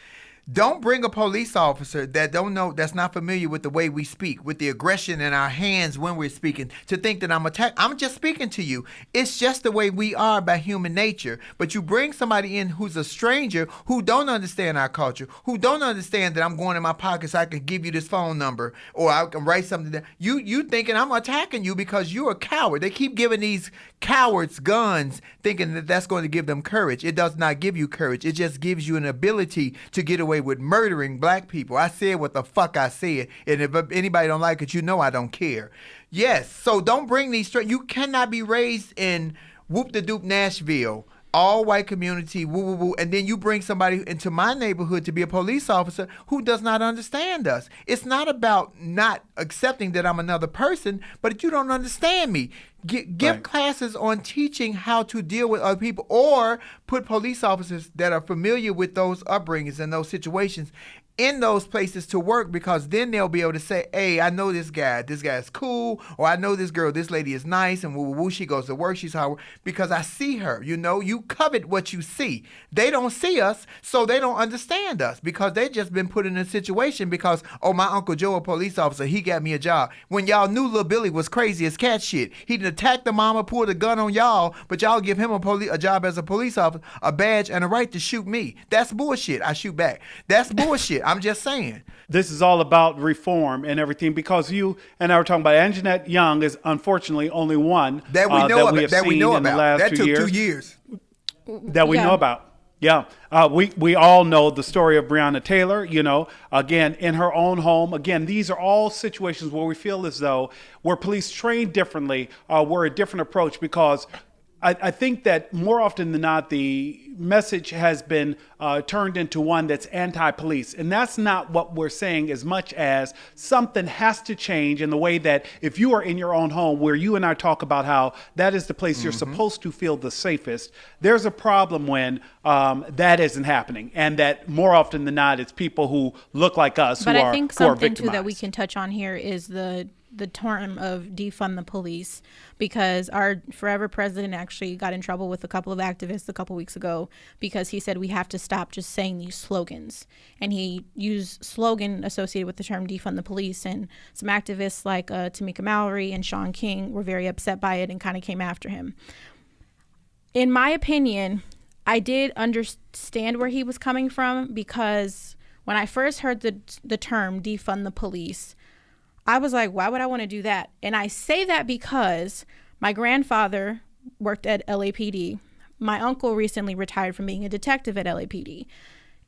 Don't bring a police officer that don't know, that's not familiar with the way we speak, with the aggression in our hands when we're speaking, to think that I'm attacked. I'm just speaking to you. It's just the way we are by human nature. But you bring somebody in who's a stranger, who don't understand our culture, who don't understand that I'm going in my pocket so I can give you this phone number, or I can write something down. You thinking I'm attacking you because you're a coward. They keep giving these cowards guns, thinking that that's going to give them courage. It does not give you courage. It just gives you an ability to get away with murdering black people. I said what the fuck I said, and if anybody don't like it, I don't care. Yes, so don't bring these straight. You cannot be raised in whoop-de-doop Nashville, all white community, woo woo woo, and then you bring somebody into my neighborhood to be a police officer who does not understand us. It's not about not accepting that I'm another person, but you don't understand me. Give classes on teaching how to deal with other people, or put police officers that are familiar with those upbringings and those situations in those places to work, because then they'll be able to say, hey, I know this guy's cool, or I know this girl, this lady is nice, and woo woo woo, she goes to work, she's hard, because I see her. You covet what you see. They don't see us, so they don't understand us, because they just been put in a situation because, oh, my Uncle Joe, a police officer, he got me a job. When y'all knew Lil Billy was crazy as cat shit. He attacked the mama, pulled a gun on y'all, but y'all give him a job as a police officer, a badge, and a right to shoot me. That's bullshit. I shoot back. That's bullshit. I'm just saying. This is all about reform and everything, because you and I were talking about Anjanette Young is unfortunately only one that we know about. The last that 2 took years. 2 years. That we know about. Yeah. We all know the story of Breonna Taylor, again, in her own home. Again, these are all situations where we feel as though where police train differently, were a different approach, because I think that more often than not, the message has been turned into one that's anti-police. And that's not what we're saying, as much as something has to change in the way that if you are in your own home, where you and I talk about how that is the place you're supposed to feel the safest, there's a problem when that isn't happening. And that more often than not, it's people who look like us but who I are think who are something, victimized. too, that we can touch on here is the term of defund the police, because our forever president actually got in trouble with a couple of activists a couple weeks ago because he said we have to stop just saying these slogans, and he used slogan associated with the term defund the police, and some activists like Tamika Mallory and Sean King were very upset by it and kind of came after him. In my opinion, I did understand where he was coming from, because when I first heard the term defund the police, I was like, why would I want to do that? And I say that because my grandfather worked at LAPD. My uncle recently retired from being a detective at LAPD.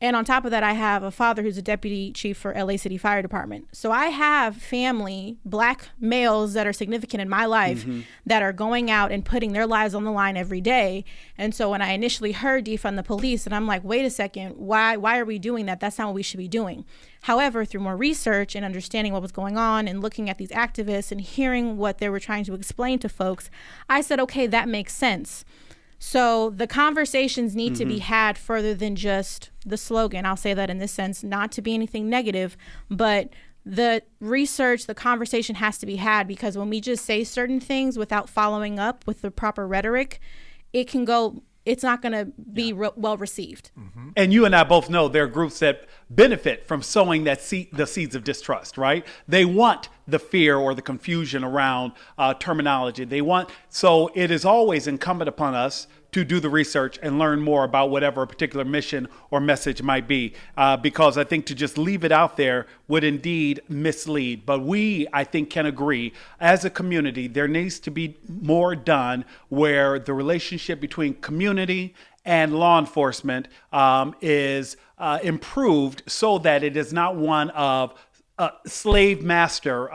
And on top of that, I have a father who's a deputy chief for LA City Fire Department. So I have family, black males that are significant in my life that are going out and putting their lives on the line every day. And so when I initially heard defund the police, and I'm like, wait a second, why are we doing that? That's not what we should be doing. However, through more research and understanding what was going on and looking at these activists and hearing what they were trying to explain to folks, I said, okay, that makes sense. So the conversations need to be had further than just the slogan. I'll say that in this sense, not to be anything negative, but the research, the conversation has to be had, because when we just say certain things without following up with the proper rhetoric, it's not going to be well received. And you and I both know there are groups that benefit from sowing the seeds of distrust, right? They want the fear or the confusion around terminology. So it is always incumbent upon us to do the research and learn more about whatever a particular mission or message might be, because I think to just leave it out there would indeed mislead. But I think, can agree, as a community, there needs to be more done where the relationship between community and law enforcement is improved, so that it is not one of slave master,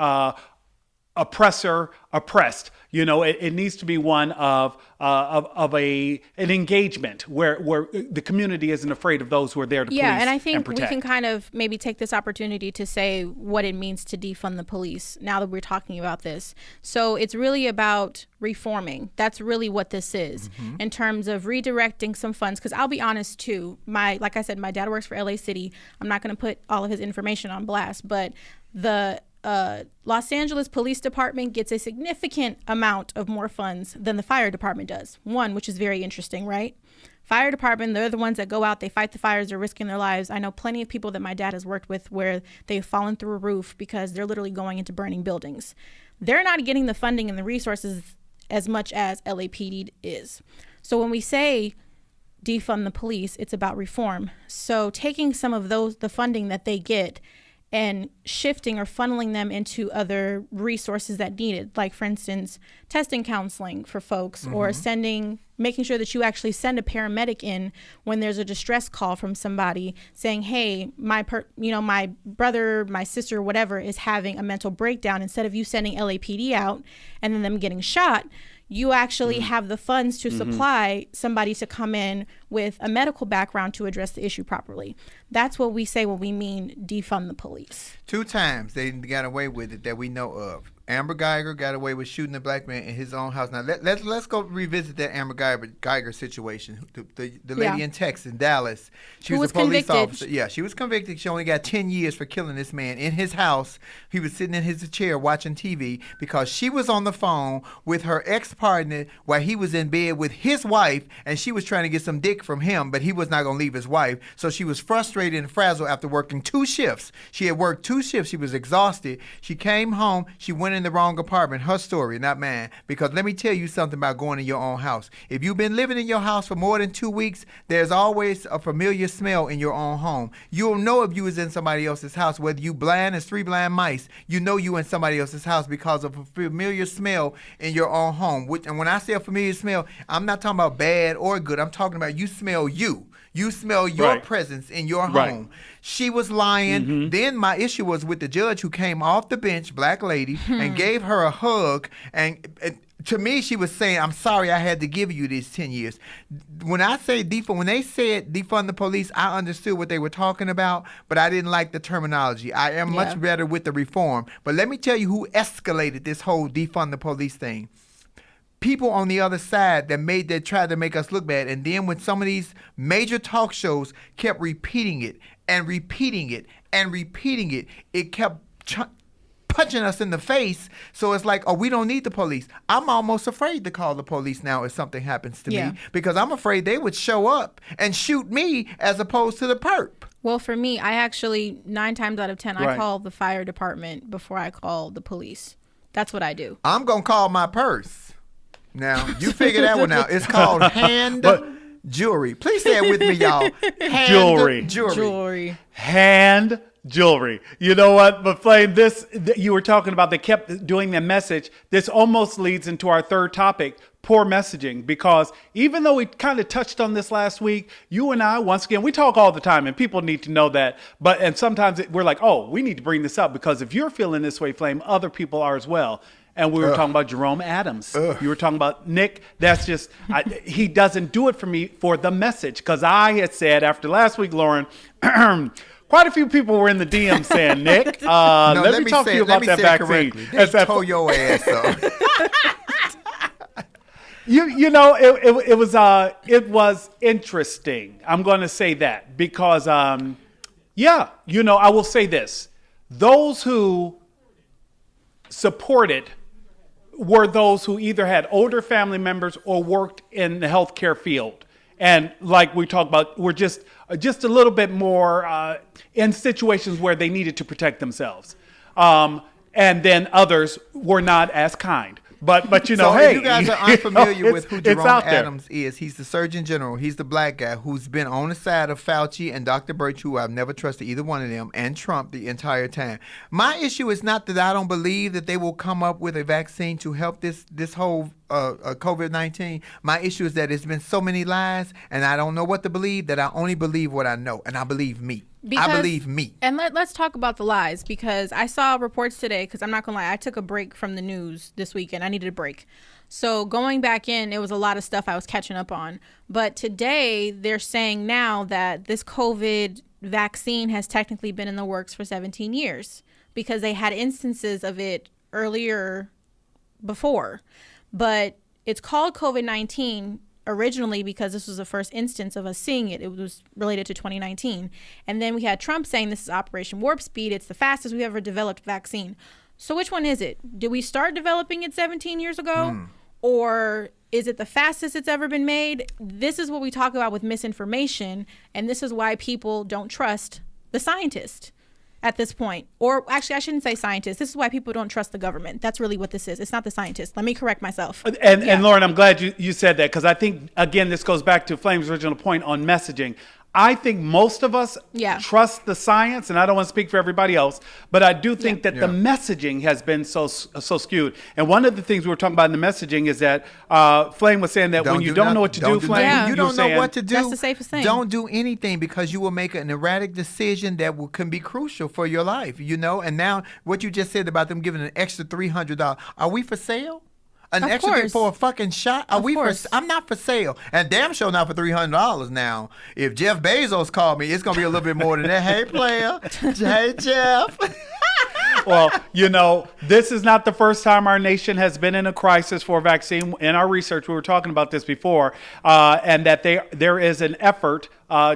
oppressor, oppressed. It needs to be one of an engagement where the community isn't afraid of those who are there to police and protect. Yeah, and I think we can kind of maybe take this opportunity to say what it means to defund the police now that we're talking about this. So it's really about reforming. That's really what this is, in terms of redirecting some funds. Because I'll be honest too, like I said, my dad works for LA City. I'm not going to put all of his information on blast, but the Los Angeles Police Department gets a significant amount of more funds than the fire department does. One, which is very interesting, right? Fire department, they're the ones that go out, they fight the fires, they're risking their lives. I know plenty of people that my dad has worked with where they've fallen through a roof because they're literally going into burning buildings. They're not getting the funding and the resources as much as LAPD is. So when we say defund the police, it's about reform. So taking some of the funding that they get and shifting or funneling them into other resources that need it. Like, for instance, testing counseling for folks, or making sure that you actually send a paramedic in when there's a distress call from somebody saying, hey, my brother, my sister, whatever, is having a mental breakdown. Instead of you sending LAPD out and then them getting shot, you actually have the funds to supply somebody to come in with a medical background to address the issue properly. That's what we say when we mean defund the police. 2 times they got away with it that we know of. Amber Geiger got away with shooting a black man in his own house. Now let's go revisit that Amber Geiger situation. The lady in Texas, in Dallas, she was a police officer. Yeah, she was convicted. She only got 10 years for killing this man in his house. He was sitting in his chair watching TV because she was on the phone with her ex-partner while he was in bed with his wife, and she was trying to get some dick from him, but he was not going to leave his wife. So she was frustrated and frazzled after working 2 shifts. She had worked 2 shifts. She was exhausted. She came home. She went in the wrong apartment. Her story, not mine. Because let me tell you something about going in your own house. If you've been living in your house for more than 2 weeks, there's always a familiar smell in your own home. You'll know if you was in somebody else's house, whether you blind as 3 blind mice, you know you in somebody else's house because of a familiar smell in your own home. And when I say a familiar smell, I'm not talking about bad or good. I'm talking about you smell you. You smell your presence in your home. She was lying. Then my issue was with the judge who came off the bench, black lady, and gave her a hug. And to me, she was saying, I'm sorry I had to give you these 10 years. When I say when they said defund the police, I understood what they were talking about, but I didn't like the terminology. I am much better with the reform. But let me tell you who escalated this whole defund the police thing. People on the other side that tried to make us look bad. And then when some of these major talk shows kept repeating it and repeating it and repeating it, it kept punching us in the face. So it's like, oh, we don't need the police. I'm almost afraid to call the police now if something happens to me, because I'm afraid they would show up and shoot me as opposed to the perp. Well, for me, I actually 9 times out of 10, I call the fire department before I call the police. That's what I do. I'm going to call my purse. Now, you figure that one out. It's called hand jewelry. Please say it with me, y'all. Jewelry. Hand jewelry. You know what? But Flame, you were talking about, they kept doing the message. This almost leads into our third topic, poor messaging, because even though we kind of touched on this last week, you and I, once again, we talk all the time and people need to know that. And sometimes we're like, oh, we need to bring this up because if you're feeling this way, Flame, other people are as well. And we were talking about Jerome Adams. You were talking about Nick. That's just, he doesn't do it for me for the message. Because I had said after last week, Lauren, quite a few people were in the DM saying, Nick, let me talk to you about that vaccine. They tore your ass up. You know, it was interesting. I'm going to say that because, I will say this. Those who supported were those who either had older family members or worked in the healthcare field. And like we talked about, were just a little bit more in situations where they needed to protect themselves. And then others were not as kind. But you know, so hey, if you guys are unfamiliar with who Jerome Adams is, he's the Surgeon General. He's the black guy who's been on the side of Fauci and Dr. Birch, who I've never trusted either one of them, and Trump the entire time. My issue is not that I don't believe that they will come up with a vaccine to help this whole COVID-19. My issue is that it's been so many lies, and I don't know what to believe, that I only believe what I know, and I believe me. I believe me. And let's talk about the lies, because I saw reports today, because I'm not going to lie, I took a break from the news this weekend. I needed a break. So going back in, it was a lot of stuff I was catching up on. But today, they're saying now that this COVID vaccine has technically been in the works for 17 years, because they had instances of it earlier before. But it's called COVID-19 originally because this was the first instance of us seeing it. It was related to 2019. And then we had Trump saying this is Operation Warp Speed. It's the fastest we've ever developed vaccine. So which one is it? Did we start developing it 17 years ago? Or is it the fastest it's ever been made? This is what we talk about with misinformation. And this is why people don't trust the scientist at this point. Or actually, I shouldn't say scientists. This is why people don't trust the government. That's really what this is. It's not the scientists. Let me correct myself. And Lauren, I'm glad you said that, because I think, again, this goes back to Flame's original point on messaging. I think most of us trust the science, and I don't want to speak for everybody else, but I do think that the messaging has been so skewed. And one of the things we were talking about in the messaging is that Flame was saying that when you don't know what to do, Flame, you don't know what to do. That's the safest thing. Don't do anything, because you will make an erratic decision that can be crucial for your life, you know? And now what you just said about them giving an extra $300, are we for sale? An extra thing for a fucking shot? I'm not for sale. And damn sure not for $300 now. If Jeff Bezos called me, it's going to be a little bit more than that. Hey, player. Hey, Jeff. Well, you know, this is not the first time our nation has been in a crisis for a vaccine. In our research, we were talking about this before, and that there is an effort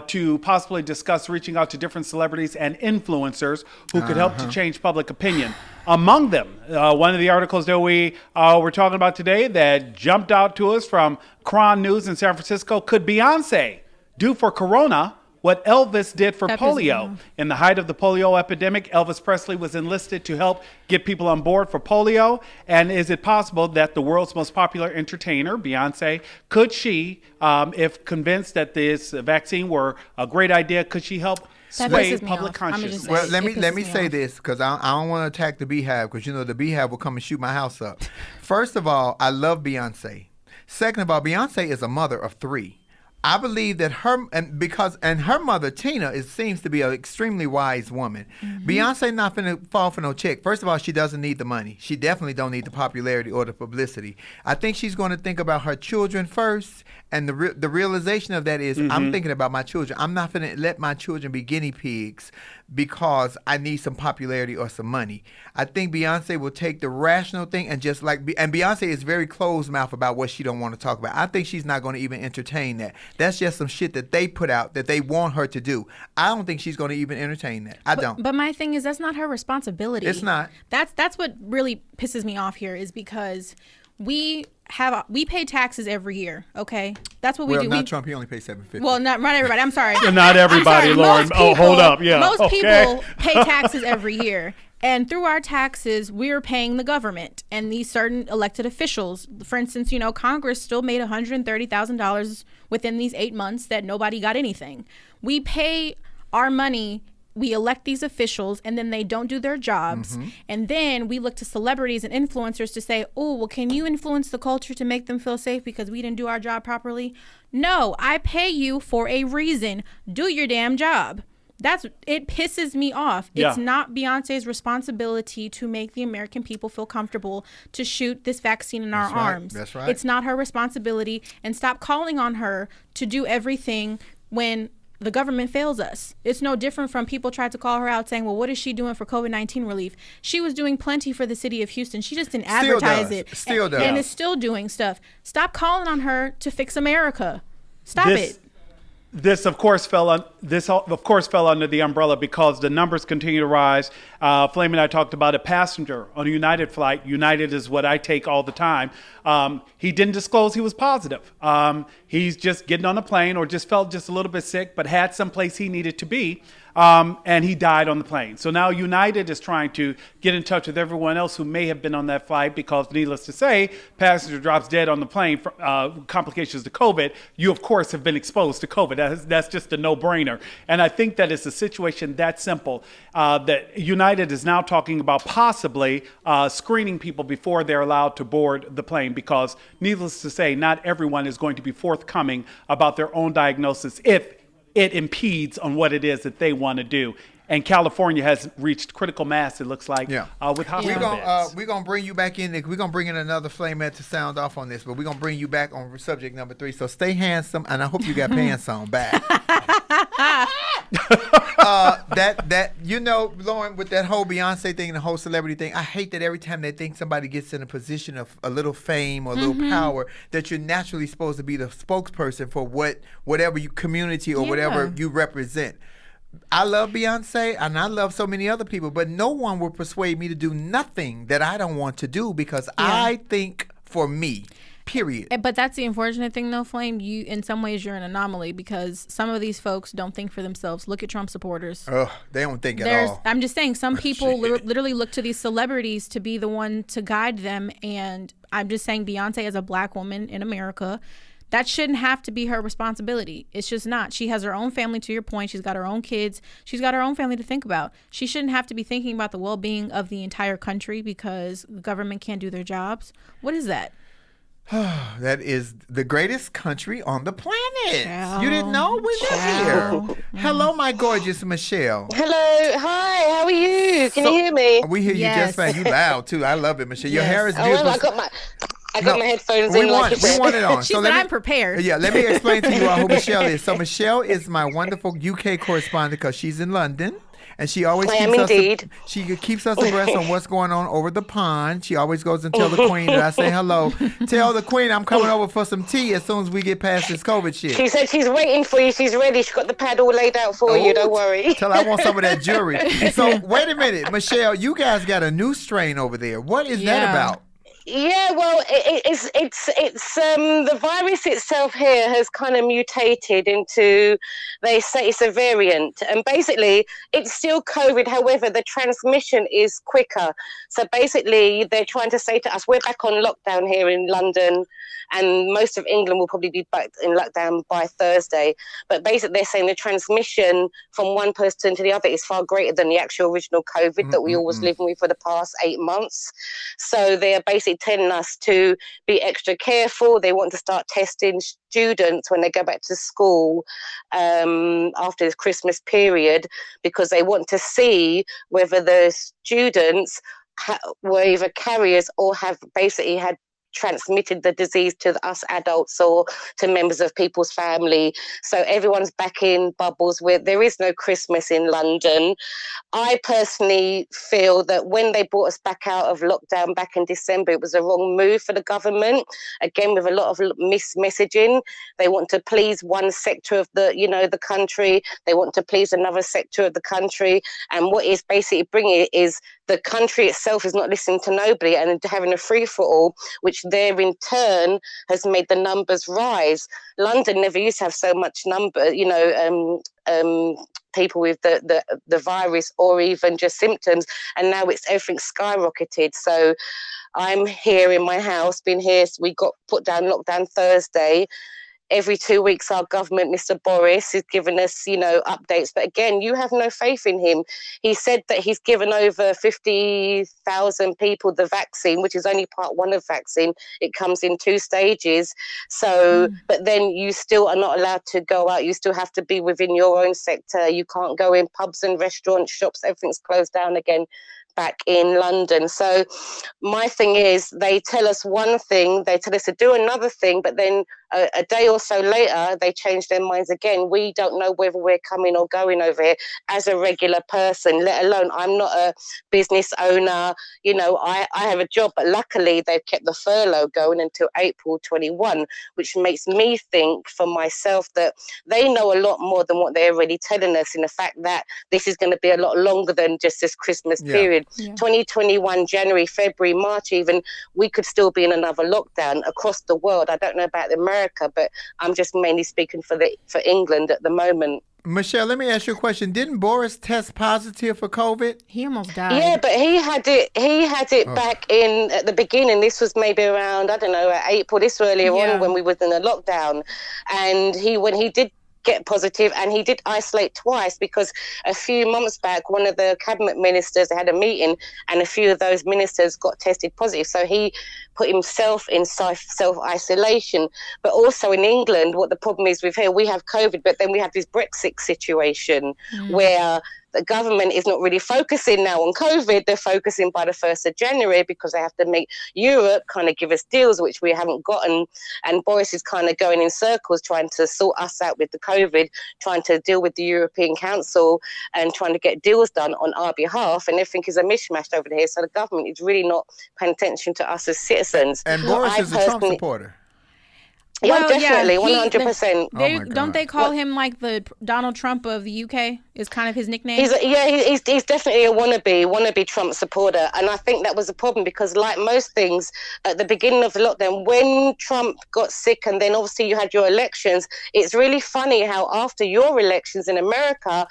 to possibly discuss reaching out to different celebrities and influencers who could help to change public opinion. Among them, one of the articles that we were talking about today that jumped out to us from Cron News in San Francisco, could Beyonce do for Corona what Elvis did for polio? In the height of the polio epidemic, Elvis Presley was enlisted to help get people on board for polio. And is it possible that the world's most popular entertainer, Beyonce, could she, if convinced that this vaccine were a great idea, could she help sway public consciousness? Well, let me say this, because I don't want to attack the Beehive, because you know the Beehive will come and shoot my house up. First of all, I love Beyonce. Second of all, Beyonce is a mother of 3. I believe that her mother Tina seems to be an extremely wise woman. Beyonce not finna fall for no chick. First of all, she doesn't need the money. She definitely don't need the popularity or the publicity. I think she's going to think about her children first, and the realization of that is, I'm thinking about my children. I'm not finna let my children be guinea pigs because I need some popularity or some money. I think Beyonce will take the rational thing and just and Beyonce is very closed mouth about what she don't want to talk about. I think she's not going to even entertain that. That's just some shit that they put out that they want her to do. I don't think she's going to even entertain that. I don't. But my thing is, that's not her responsibility. It's not. That's what really pisses me off here, is because we pay taxes every year. Okay, that's what we do. Well, not Trump. He only pays $750. Well, not everybody. I'm sorry. Not everybody, Lauren. Hold up. Yeah. Most people pay taxes every year. And through our taxes, we're paying the government and these certain elected officials. For instance, Congress still made $130,000 within these 8 months that nobody got anything. We pay our money. We elect these officials and then they don't do their jobs. Mm-hmm. And then we look to celebrities and influencers to say, oh, well, can you influence the culture to make them feel safe because we didn't do our job properly? No, I pay you for a reason. Do your damn job. It pisses me off. Yeah. It's not Beyonce's responsibility to make the American people feel comfortable to shoot this vaccine in our arms. That's right. It's not her responsibility. And stop calling on her to do everything when the government fails us. It's no different from people tried to call her out saying, well, what is she doing for COVID-19 relief? She was doing plenty for the city of Houston. She just didn't advertise it. Still does. And is still doing stuff. Stop calling on her to fix America. Stop it. This, of course, fell under the umbrella because the numbers continue to rise. Flame and I talked about a passenger on a United flight. United is what I take all the time. He didn't disclose he was positive. He's just getting on a plane or just felt just a little bit sick, but had someplace he needed to be. And he died on the plane. So now United is trying to get in touch with everyone else who may have been on that flight because, needless to say, passenger drops dead on the plane for complications to COVID. You, of course, have been exposed to COVID. That's just a no-brainer. And I think that it's a situation that simple that United is now talking about possibly screening people before they're allowed to board the plane because, needless to say, not everyone is going to be forthcoming about their own diagnosis if it impedes on what it is that they want to do. And California has reached critical mass, it looks like, with hospital beds. We're going to bring you back in. We're going to bring in another Flamette to sound off on this, but we're going to bring you back on subject number 3. So stay handsome, and I hope you got pants on back. Lauren, with that whole Beyonce thing and the whole celebrity thing, I hate that every time they think somebody gets in a position of a little fame or a little power, that you're naturally supposed to be the spokesperson for whatever you community or whatever you represent. I love Beyonce and I love so many other people, but no one will persuade me to do nothing that I don't want to do because I think for me. Period. But that's the unfortunate thing, though, Flame. You, in some ways, you're an anomaly because some of these folks don't think for themselves. Look at Trump supporters. They don't think at all. I'm just saying, some people literally look to these celebrities to be the one to guide them. And I'm just saying, Beyonce, as a black woman in America, that shouldn't have to be her responsibility. It's just not. She has her own family, to your point. She's got her own kids. She's got her own family to think about. She shouldn't have to be thinking about the well-being of the entire country because the government can't do their jobs. What is that? That is the greatest country on the planet. You didn't know? We live here. Hello, my gorgeous Michelle. Hello. Hi. How are you? Can you hear me? We hear you just fine. You loud, too. I love it, Michelle. Your hair is beautiful. Well, I got my headphones in. We want it on. She said I'm prepared. Yeah, let me explain to you all who Michelle is. So Michelle is my wonderful UK correspondent because she's in London. And she always keeps us abreast on what's going on over the pond. She always goes and tell the Queen that I say hello. Tell the Queen I'm coming over for some tea as soon as we get past this COVID shit. She said she's waiting for you. She's ready. She's got the pad all laid out for you. Don't worry. Tell her I want some of that jewelry. So wait a minute, Michelle. You guys got a new strain over there. What is that about? Yeah, well, it's the virus itself here has kind of mutated into, they say it's a variant, and basically it's still COVID. However, the transmission is quicker. So basically, they're trying to say to us, we're back on lockdown here in London, and most of England will probably be back in lockdown by Thursday. But basically, they're saying the transmission from one person to the other is far greater than the actual original COVID that we all was living with for the past 8 months. So they are basically telling us to be extra careful. They want to start testing students when they go back to school after this Christmas period because they want to see whether the students were either carriers or have basically had transmitted the disease to us adults or to members of people's family. So everyone's back in bubbles where there is no Christmas in London. I personally feel that when they brought us back out of lockdown back in December, it was a wrong move for the government. Again, with a lot of messaging. They want to please one sector of the country. They want to please another sector of the country. And what is basically bringing it is the country itself is not listening to nobody and having a free-for-all, which there in turn has made the numbers rise. London never used to have so much people with the virus or even just symptoms, and now everything's skyrocketed. So I'm here in my house, been here. We got put down lockdown Thursday. Every 2 weeks, our government, Mr. Boris, is giving us, updates. But again, you have no faith in him. He said that he's given over 50,000 people the vaccine, which is only part one of vaccine. It comes in 2 stages. So, but then you still are not allowed to go out. You still have to be within your own sector. You can't go in pubs and restaurants, shops. Everything's closed down again back in London. So my thing is, they tell us one thing, they tell us to do another thing, but then a day or so later, they change their minds again. We don't know whether we're coming or going over here as a regular person, let alone I'm not a business owner. I have a job, but luckily they've kept the furlough going until April 21, which makes me think for myself that they know a lot more than what they're already telling us, in the fact that this is going to be a lot longer than just this Christmas period. Yeah. 2021, January, February, March even, we could still be in another lockdown across the world. I don't know about America, but I'm just mainly speaking for England at the moment. Michelle, let me ask you a question. Didn't Boris test positive for COVID? He almost died. Yeah, but he had it back in at the beginning. This was maybe around, April, this earlier on when we was in a lockdown. And when he did get positive, and he did isolate twice, because a few months back, one of the cabinet ministers had a meeting and a few of those ministers got tested positive. So he put himself in self-isolation. But also in England, what the problem is with here, we have COVID, but then we have this Brexit situation where the government is not really focusing now on COVID. They're focusing by the 1st of January because they have to make Europe kind of give us deals, which we haven't gotten. And Boris is kind of going in circles trying to sort us out with the COVID, trying to deal with the European Council and trying to get deals done on our behalf. And everything is a mishmash over here. So the government is really not paying attention to us as citizens. And Boris is a Trump supporter. Yeah, definitely, 100%. Don't they call him like the Donald Trump of the UK? Is kind of his nickname. He's definitely a wannabe Trump supporter, and I think that was a problem because, like most things, at the beginning of the lockdown, when Trump got sick, and then obviously you had your elections, it's really funny how after your elections in America,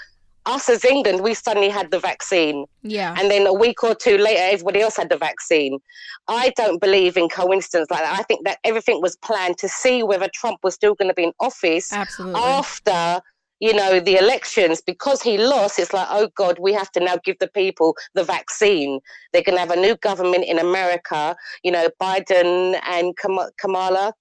us as England, we suddenly had the vaccine. Yeah. And then a week or two later, everybody else had the vaccine. I don't believe in coincidence like that. I think that everything was planned to see whether Trump was still going to be in office. Absolutely. After the elections. Because he lost, it's like, oh God, we have to now give the people the vaccine. They're going to have a new government in America, Biden and Kamala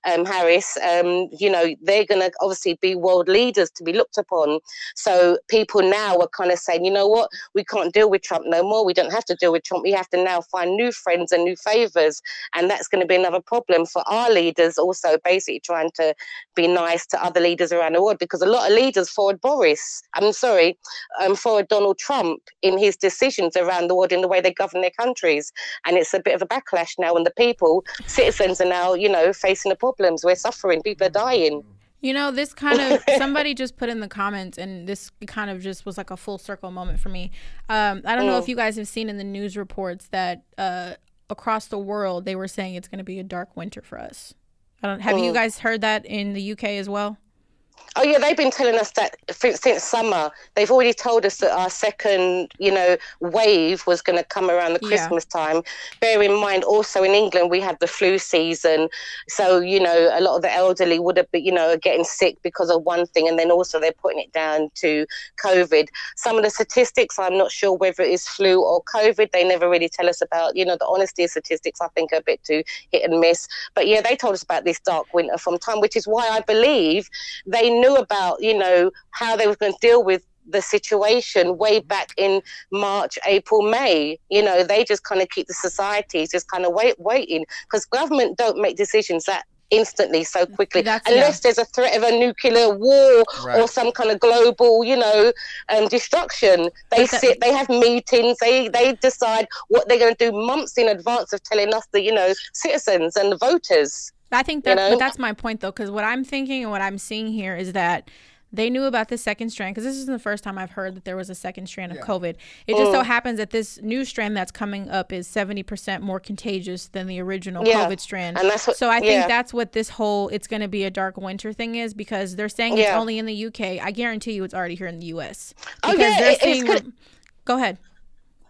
Harris, they're going to obviously be world leaders to be looked upon. So people now are kind of saying, you know what, we can't deal with Trump no more. We don't have to deal with Trump. We have to now find new friends and new favors. And that's going to be another problem for our leaders also, basically trying to be nice to other leaders around the world, because a lot of leaders forward Donald Trump in his decisions around the world in the way they govern their countries. And it's a bit of a backlash now, and citizens are now, facing the problems. We're suffering, people are dying. This kind of, somebody just put in the comments, and this kind of just was like a full circle moment for me. I don't know if you guys have seen in the news reports that across the world, they were saying it's going to be a dark winter for us. Have you guys heard that in the UK as well? Oh, yeah, they've been telling us that since summer. They've already told us that our second, wave was going to come around the Christmas time. Bear in mind, also in England, we had the flu season. So, a lot of the elderly would have been, getting sick because of one thing. And then also they're putting it down to COVID. Some of the statistics, I'm not sure whether it is flu or COVID. They never really tell us about, the honesty of statistics, I think, are a bit too hit and miss. But, yeah, they told us about this dark winter from time, which is why I believe they knew about, how they were going to deal with the situation way back in March, April, May. They just kind of keep the societies just kind of waiting, because government don't make decisions that instantly so quickly unless there's a threat of a nuclear war or some kind of global destruction. They have meetings, they decide what they're going to do months in advance of telling us, the citizens and the voters. I think that, but that's my point though, because what I'm thinking and what I'm seeing here is that they knew about the second strand, because this isn't the first time I've heard that there was a second strand of COVID. It just so happens that this new strand that's coming up is 70% more contagious than the original COVID strand. And that's what, so I think that's what this whole it's going to be a dark winter thing is, because they're saying it's only in the UK. I guarantee you it's already here in the US. Because they're seeing, go ahead.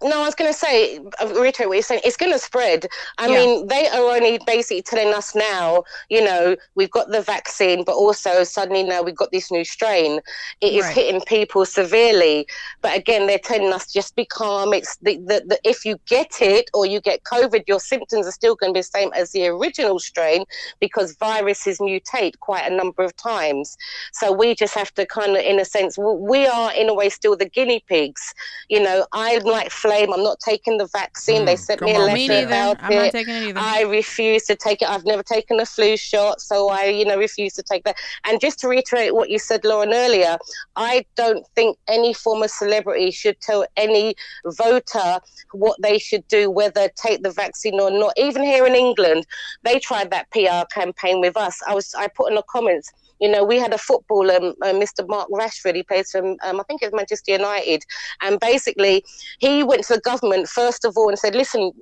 No, I was going to say, reiterate what you're saying, it's going to spread. I mean, they are only basically telling us now, you know, we've got the vaccine, but also suddenly now we've got this new strain. It is hitting people severely. But again, they're telling us just be calm. It's the if you get it or you get COVID, your symptoms are still going to be the same as the original strain, because viruses mutate quite a number of times. So we just have to kind of, in a sense, we are in a way still the guinea pigs. You know, I'm like Flame, I'm not taking the vaccine. They sent me a letter about I'm not taking it either. I refuse to take it. I've never taken a flu shot, so I, refuse to take that. And just to reiterate what you said, Lauren, earlier, I don't think any former celebrity should tell any voter what they should do, whether take the vaccine or not. Even here in England, they tried that PR campaign with us. I put in the comments, we had a footballer, Mr. Mark Rashford. He plays for, I think it's Manchester United. And basically, he went to the government, first of all, and said, listen,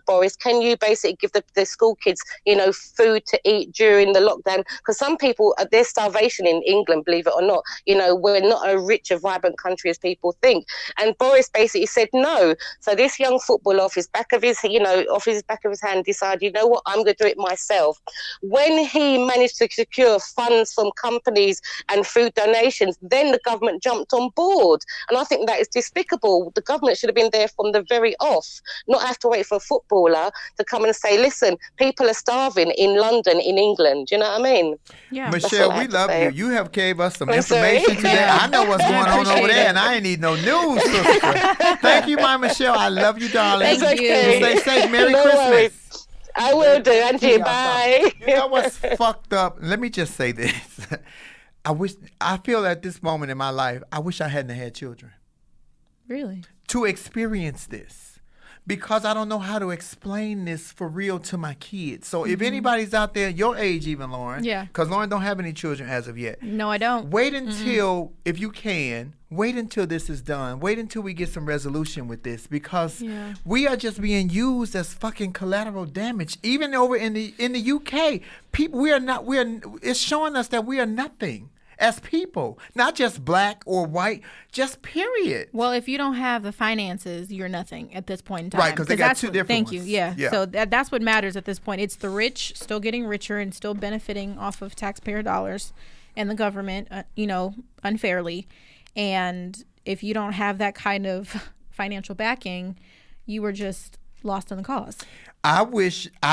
Boris, can you basically give the school kids, food to eat during the lockdown? Because some people, there's starvation in England, believe it or not. We're not a rich, a vibrant country as people think. And Boris basically said no. So this young footballer, off his back of his hand, decided, you know what, I'm going to do it myself. When he managed to secure funds from companies and food donations, then the government jumped on board. And I think that is despicable. The government should have been there from the very off, not have to wait for a footballer to come and say, listen, people are starving in London, in England. Do you know what I mean? Yeah. Michelle, we love you. You have gave us some information today. I know what's going on over there, and I ain't need no news, sister. Thank you, my Michelle. I love you, darling. Thank you. Stay safe. Merry Christmas. Worries. I will do, Angie. Bye. You know what's fucked up? Let me just say this. I feel at this moment in my life, I wish I hadn't had children. Really? To experience this. Because I don't know how to explain this for real to my kids. So if anybody's out there, your age even, Lauren. Yeah. Because Lauren don't have any children as of yet. No, I don't. Wait until, if you can, wait until this is done. Wait until we get some resolution with this, because we are just being used as fucking collateral damage. Even over in the UK, people, it's showing us that we are nothing as people, not just black or white, just period. Well, if you don't have the finances, you're nothing at this point in time. Right, because they got two different Thank ones. you, yeah. So that's what matters at this point. It's the rich still getting richer and still benefiting off of taxpayer dollars and the government, unfairly. And if you don't have that kind of financial backing, you were just lost in the cause. I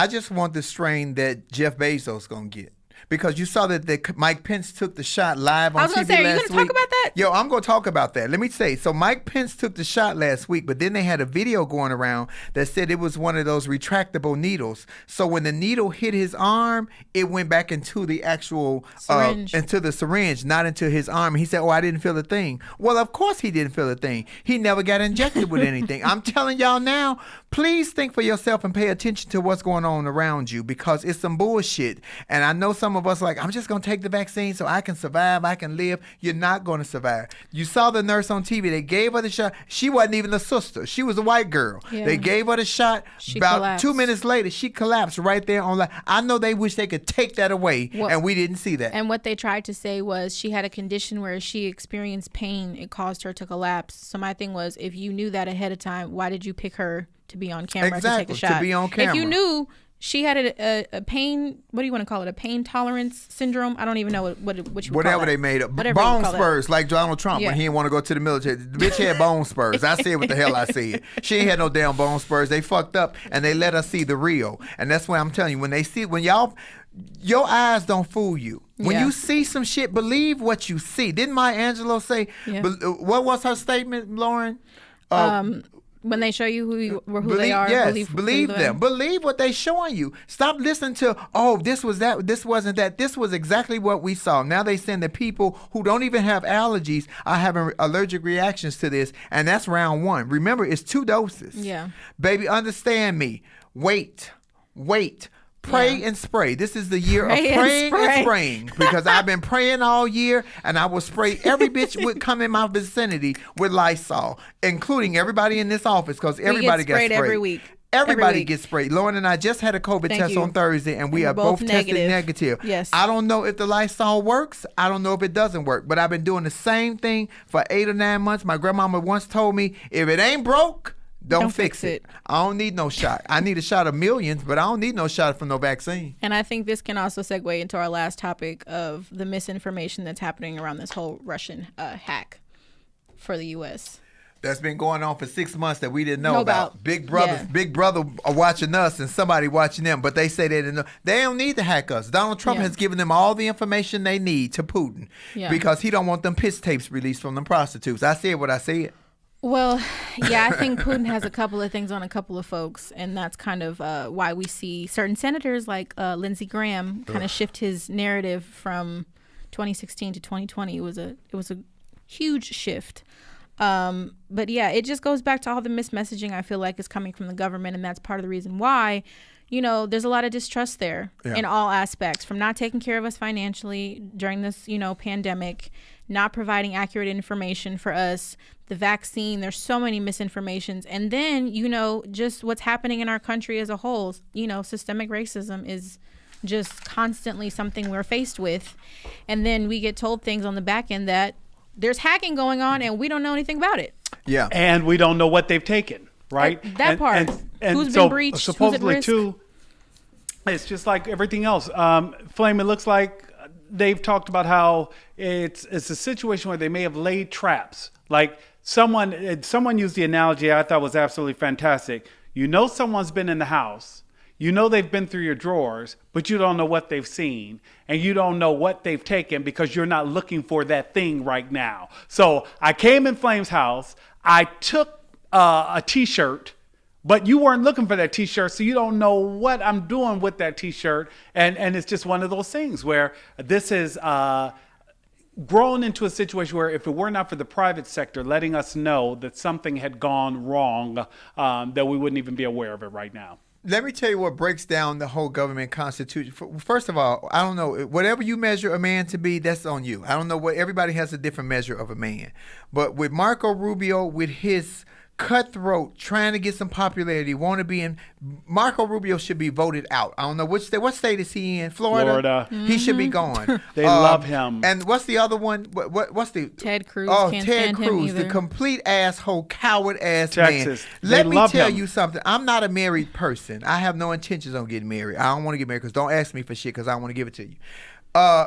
just want the strain that Jeff Bezos gonna get. Because you saw that Mike Pence took the shot live on TV last week. I was going to say, are you going to talk about that? Yo, I'm going to talk about that. Let me say, so Mike Pence took the shot last week, but then they had a video going around that said it was one of those retractable needles. So when the needle hit his arm, it went back into the actual syringe, into the syringe, not into his arm. He said, I didn't feel a thing. Well, of course he didn't feel a thing. He never got injected with anything. I'm telling y'all now, please think for yourself and pay attention to what's going on around you, because it's some bullshit. And I know some of us like, I'm just going to take the vaccine so I can survive, I can live. You're not going to survive. You saw the nurse on TV. They gave her the shot. She wasn't even a sister. She was a white girl. Yeah. They gave her the shot. About collapsed. 2 minutes later, she collapsed right there on live. I know they wish they could take that away, and we didn't see that. And what they tried to say was she had a condition where she experienced pain. It caused her to collapse. So my thing was, if you knew that ahead of time, why did you pick her to be on camera to take the shot? To be on camera. If you knew she had a pain, what do you want to call it? A pain tolerance syndrome? I don't even know what you would call it. Whatever they made up. Bone spurs, like Donald Trump when he didn't want to go to the military. The bitch had bone spurs. I said what the hell I said. She ain't had no damn bone spurs. They fucked up and they let us see the real. And that's why I'm telling you, when your eyes don't fool you. When you see some shit, believe what you see. Didn't Maya Angelou say, what was her statement, Lauren? When they show you who they are, believe them. Believe what they're showing you. Stop listening to, this was that, this wasn't that. This was exactly what we saw. Now they saying that people who don't even have allergies are having allergic reactions to this, and that's round 1. Remember, it's 2 doses. Yeah. Baby, understand me. Wait. Pray and spray. This is the year of praying and spraying, because I've been praying all year, and I will spray every bitch would come in my vicinity with Lysol, including everybody in this office, because everybody gets sprayed every week. Everybody gets sprayed. Lauren and I just had a COVID test on Thursday, and we are both tested negative. Yes. I don't know if the Lysol works. I don't know if it doesn't work, but I've been doing the same thing for 8 or 9 months. My grandmama once told me, if it ain't broke, don't fix it. I don't need no shot. I need a shot of millions, but I don't need no shot from no vaccine. And I think this can also segue into our last topic of the misinformation that's happening around this whole Russian hack for the U.S. That's been going on for 6 months that we didn't know about. Big Brother are watching us and somebody watching them, but they say they didn't know. They don't need to hack us. Donald Trump has given them all the information they need to Putin because he don't want them piss tapes released from them prostitutes. I said what I said. Well, yeah, I think Putin has a couple of things on a couple of folks, and that's kind of why we see certain senators like Lindsey Graham kind of shift his narrative from 2016 to 2020. It was a huge shift. But yeah, it just goes back to all the mismessaging I feel like is coming from the government, and that's part of the reason why, there's a lot of distrust there in all aspects, from not taking care of us financially during this, pandemic, not providing accurate information for us, the vaccine, there's so many misinformations. And then, just what's happening in our country as a whole, systemic racism is just constantly something we're faced with. And then we get told things on the back end that there's hacking going on and we don't know anything about it. Yeah. And we don't know what they've taken, right? That part. And who's so been breached? supposedly who's at risk? too, it's just like everything else. Flame, it looks like they've talked about how it's a situation where they may have laid traps. Like someone used the analogy I thought was absolutely fantastic. Someone's been in the house. They've been through your drawers, but you don't know what they've seen, and you don't know what they've taken because you're not looking for that thing right now. So I came in Flame's house. I took a T-shirt, but you weren't looking for that T-shirt, so you don't know what I'm doing with that T-shirt. And it's just one of those things where this is grown into a situation where if it were not for the private sector letting us know that something had gone wrong, that we wouldn't even be aware of it right now. Let me tell you what breaks down the whole government constitution. First of all, I don't know. Whatever you measure a man to be, that's on you. I don't know what. Everybody has a different measure of a man. But with Marco Rubio, with his cutthroat, trying to get some popularity, want to be in. Marco Rubio should be voted out. I don't know which state. What state is he in? Florida. Mm-hmm. He should be gone. They love him. And what's the other one? What's the Ted Cruz? Oh, Can't Ted stand Cruz, him the either. complete asshole, coward ass Texas. man. Let They me love tell him. you something. I'm not a married person. I have no intentions on getting married. I don't want to get married because don't ask me for shit because I don't want to give it to you.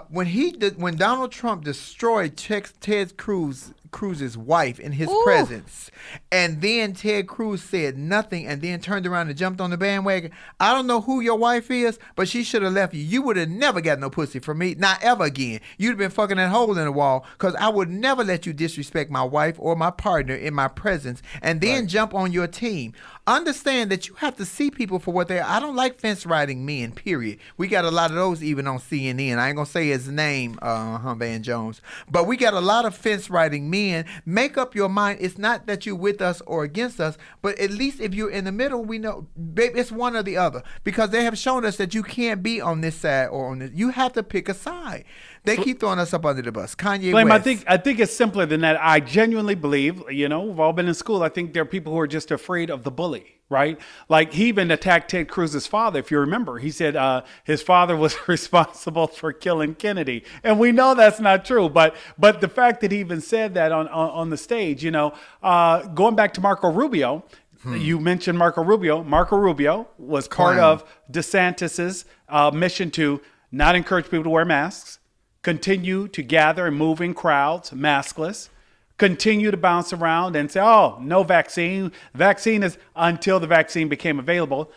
When Donald Trump destroyed Ted Cruz's wife in his presence, and then Ted Cruz said nothing and then turned around and jumped on the bandwagon. I don't know who your wife is, but she should have left you. You would have never got no pussy from me, not ever again. You'd have been fucking that hole in the wall because I would never let you disrespect my wife or my partner in my presence and then jump on your team. Understand that you have to see people for what they are. I don't like fence riding men, period. We got a lot of those even on CNN. I ain't going to say his name, Van Jones. But we got a lot of fence riding men. Make up your mind. It's not that you're with us or against us, but at least if you're in the middle, we know it's one or the other. Because they have shown us that you can't be on this side or on this. You have to pick a side. They keep throwing us up under the bus. Kanye Flame, West. I think it's simpler than that. I genuinely believe, we've all been in school. I think there are people who are just afraid of the bully, right? Like he even attacked Ted Cruz's father. If you remember, he said his father was responsible for killing Kennedy, and we know that's not true. But the fact that he even said that on the stage, going back to Marco Rubio. You mentioned Marco Rubio. Marco Rubio was part of DeSantis's mission to not encourage people to wear masks, continue to gather and move in crowds, maskless, continue to bounce around and say, oh, no vaccine. Vaccine is until the vaccine became available.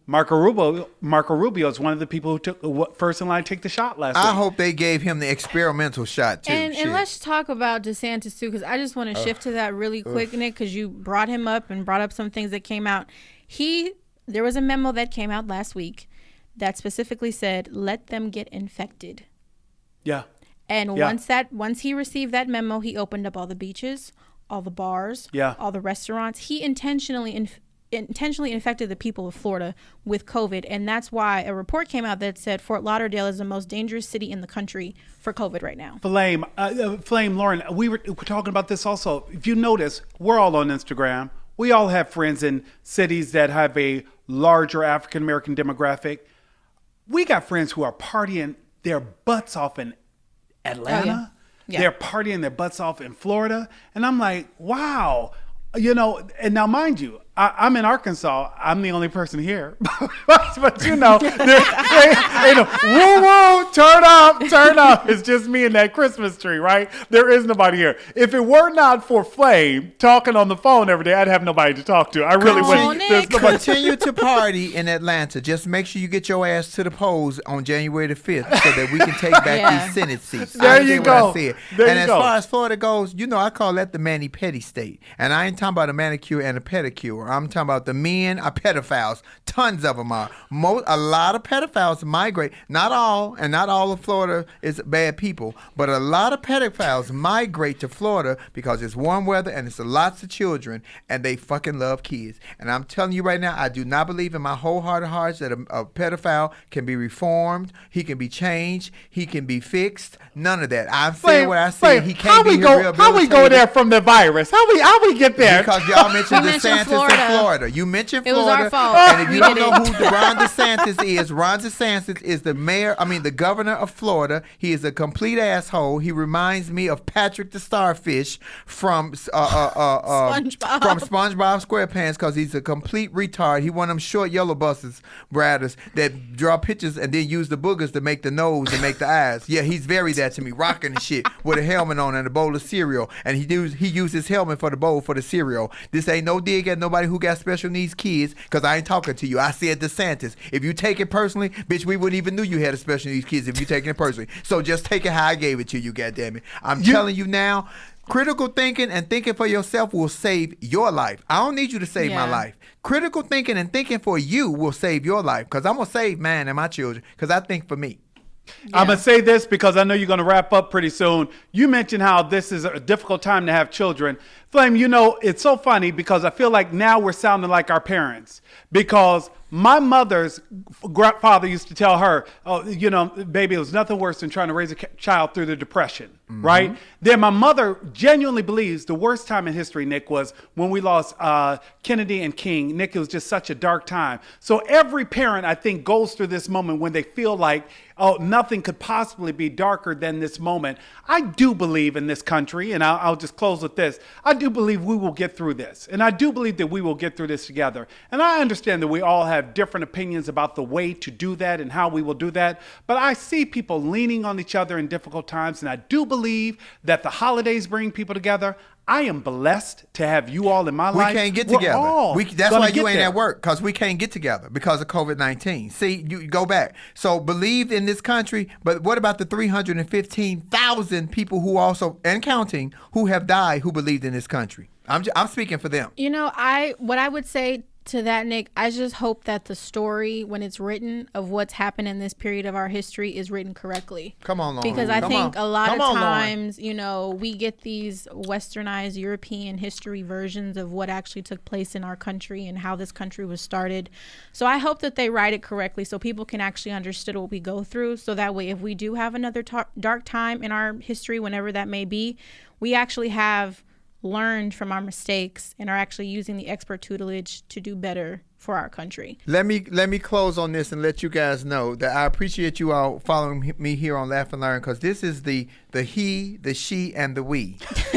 Marco Rubio is one of the people who took first in line to take the shot last week. I hope they gave him the experimental shot, too. And let's talk about DeSantis, too, because I just want to shift to that really quick, Nick, because you brought him up and brought up some things that came out. There was a memo that came out last week that specifically said, let them get infected. Yeah. And once he received that memo, he opened up all the beaches, all the bars, all the restaurants. He intentionally intentionally infected the people of Florida with COVID. And that's why a report came out that said Fort Lauderdale is the most dangerous city in the country for COVID right now. Flame, Lauren, we were talking about this also. If you notice, we're all on Instagram. We all have friends in cities that have a larger African-American demographic. We got friends who are partying their butts off in Atlanta. Oh, yeah. They're partying their butts off in Florida. And I'm like, wow. And now mind you, I'm in Arkansas. I'm the only person here. but woo woo, turn up. It's just me and that Christmas tree, right? There is nobody here. If it were not for Flame talking on the phone every day, I'd have nobody to talk to. I really wouldn't. Continue to party in Atlanta. Just make sure you get your ass to the polls on January the 5th so that we can take back these Senate seats. There you go. As far as Florida goes, I call that the mani-pedi state. And I ain't talking about a manicure and a pedicure. I'm talking about the men are pedophiles. Tons of them are. A lot of pedophiles migrate. Not all, and not all of Florida is bad people, but a lot of pedophiles migrate to Florida because it's warm weather and it's lots of children, and they fucking love kids. And I'm telling you right now, I do not believe in my whole heart of hearts that a pedophile can be reformed. He can be changed. He can be fixed. None of that. I'm saying what I said. He can't be rehabilitated. How we go there from the virus? How we get there? Because y'all mentioned DeSantis in Florida. You mentioned Florida. It was our fault. And if you don't know who Ron DeSantis is the governor of Florida. He is a complete asshole. He reminds me of Patrick the Starfish from SpongeBob. From SpongeBob SquarePants, because he's a complete retard. He one of them short yellow buses, riders, that draw pictures and then use the boogers to make the nose and make the eyes. Yeah, he's very that to me, rocking and shit with a helmet on and a bowl of cereal. And he used his helmet for the bowl for the cereal. This ain't no dig at nobody who got special needs kids, because I ain't talking to you. I said DeSantis. If you take it personally, bitch, we wouldn't even knew you had a special needs kids if you taking it personally. So just take it how I gave it to you, goddammit. I'm telling you now, critical thinking and thinking for yourself will save your life. I don't need you to save my life. Critical thinking and thinking for you will save your life, because I'm going to save mine and my children, because I think for me. Yeah. I'm going to say this because I know you're going to wrap up pretty soon. You mentioned how this is a difficult time to have children. Flame, it's so funny because I feel like now we're sounding like our parents, because my mother's grandfather used to tell her, baby, it was nothing worse than trying to raise a child through the Depression, right? Then my mother genuinely believes the worst time in history, Nick, was when we lost Kennedy and King. Nick, it was just such a dark time. So every parent, I think, goes through this moment when they feel like, nothing could possibly be darker than this moment. I do believe in this country, and I'll just close with this. I do believe we will get through this, and I do believe that we will get through this together. And I understand that we all have different opinions about the way to do that and how we will do that, but I see people leaning on each other in difficult times, and I do believe that the holidays bring people together. I am blessed to have you all in my life. We can't get together. That's why you ain't at work, because we can't get together because of COVID-19. See, you go back. So believe in this country, but what about the 315,000 people who also, and counting, who have died who believed in this country? I'm speaking for them. What I would say to that, Nick, I just hope that the story, when it's written, of what's happened in this period of our history is written correctly. Come on, Lauren. Because I think a lot of times, we get these westernized European history versions of what actually took place in our country and how this country was started. So I hope that they write it correctly so people can actually understand what we go through. So that way, if we do have another dark time in our history, whenever that may be, we actually have learned from our mistakes and are actually using the expert tutelage to do better for our country. Let me close on this and let you guys know that I appreciate you all following me here on Laugh and Learn, because this is the he, the she, and the we.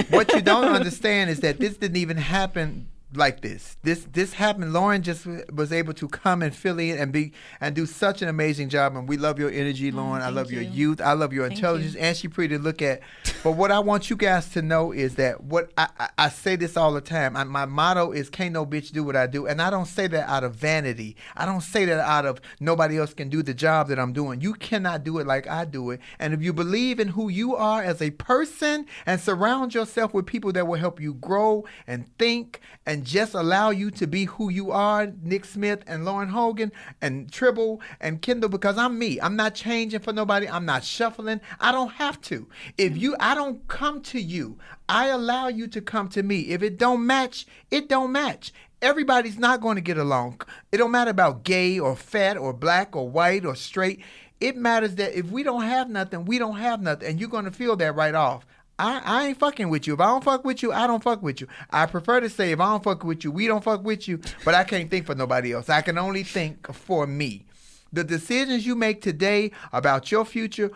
What you don't understand is that this didn't even happen like this. This happened. Lauren just was able to come and fill in and do such an amazing job. And we love your energy, Lauren. I love your youth. I love your intelligence, and she pretty to look at. But what I want you guys to know is that what I say this all the time. My motto is "Can't no bitch do what I do," and I don't say that out of vanity. I don't say that out of nobody else can do the job that I'm doing. You cannot do it like I do it. And if you believe in who you are as a person and surround yourself with people that will help you grow and think and just allow you to be who you are, Nick Smith and Lauren Hogan and Tribble and Kendall, because I'm me. I'm not changing for nobody. I'm not shuffling. I don't have to. I don't come to you. I allow you to come to me. If it don't match, it don't match. Everybody's not going to get along. It don't matter about gay or fat or black or white or straight. It matters that if we don't have nothing, we don't have nothing. And you're going to feel that right off. I ain't fucking with you. If I don't fuck with you, I don't fuck with you. I prefer to say if I don't fuck with you, we don't fuck with you. But I can't think for nobody else. I can only think for me. The decisions you make today about your future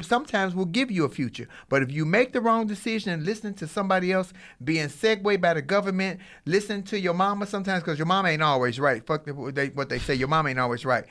sometimes will give you a future. But if you make the wrong decision and listen to somebody else, being segued by the government, listen to your mama sometimes because your mama ain't always right. Fuck what they say. Your mama ain't always right.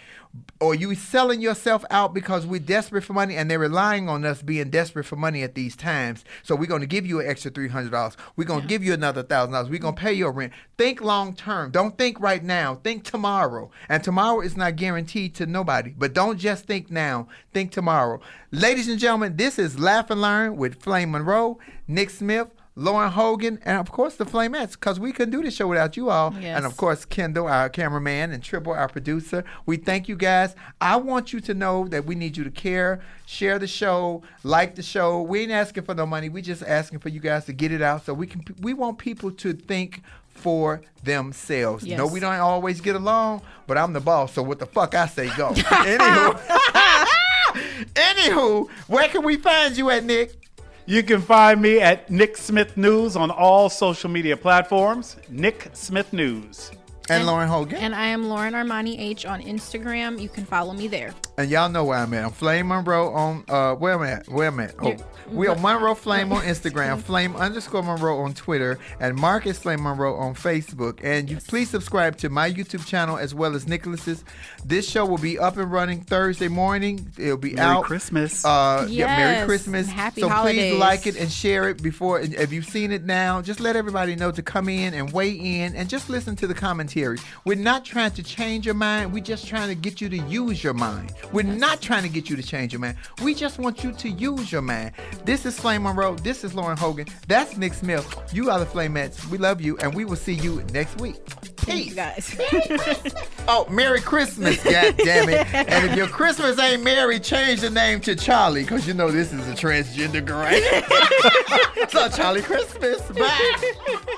Or you selling yourself out because we're desperate for money and they're relying on us being desperate for money at these times. So we're going to give you an extra $300. We're going to give you another $1,000. We're going to pay your rent. Think long term. Don't think right now. Think tomorrow. And tomorrow is not guaranteed to nobody. But don't just think now. Think tomorrow. Ladies and gentlemen, this is Laugh and Learn with Flame Monroe, Nick Smith, Lauren Hogan, and of course the Flamettes, because we couldn't do this show without you all. Yes. And of course Kendall, our cameraman, and Triple, our producer. We thank you guys. I want you to know that we need you to care, share the show, like the show. We ain't asking for no money. We just asking for you guys to get it out so we want people to think for themselves. Yes. No, we don't always get along, but I'm the boss, so what the fuck I say go. Anywho, where can we find you at, Nick? You can find me at Nick Smith News on all social media platforms. Nick Smith News. And Lauren Hogan. And I am Lauren Armani H on Instagram. You can follow me there. And y'all know where I'm at. I'm Flame Monroe on, where am I at? Oh, we are Monroe Flame on Instagram, Flame_Monroe on Twitter, and Marcus Flame Monroe on Facebook. And you please subscribe to my YouTube channel as well as Nicholas's. This show will be up and running Thursday morning. It'll be out. Merry Christmas. Merry Christmas. Happy so holidays. Please like it and share it before. If you've seen it now, just let everybody know to come in and weigh in and just listen to the commentary. We're not trying to change your mind. We're just trying to get you to use your mind. We're not trying to get you to change your mind. We just want you to use your mind. This is Flame Monroe. This is Lauren Hogan. That's Nick Smith. You are the Flamettes. We love you, and we will see you next week. Peace. Guys. Merry Christmas, God damn it. And if your Christmas ain't merry, change the name to Charlie, because you know this is a transgender girl. So Charlie Christmas. Bye.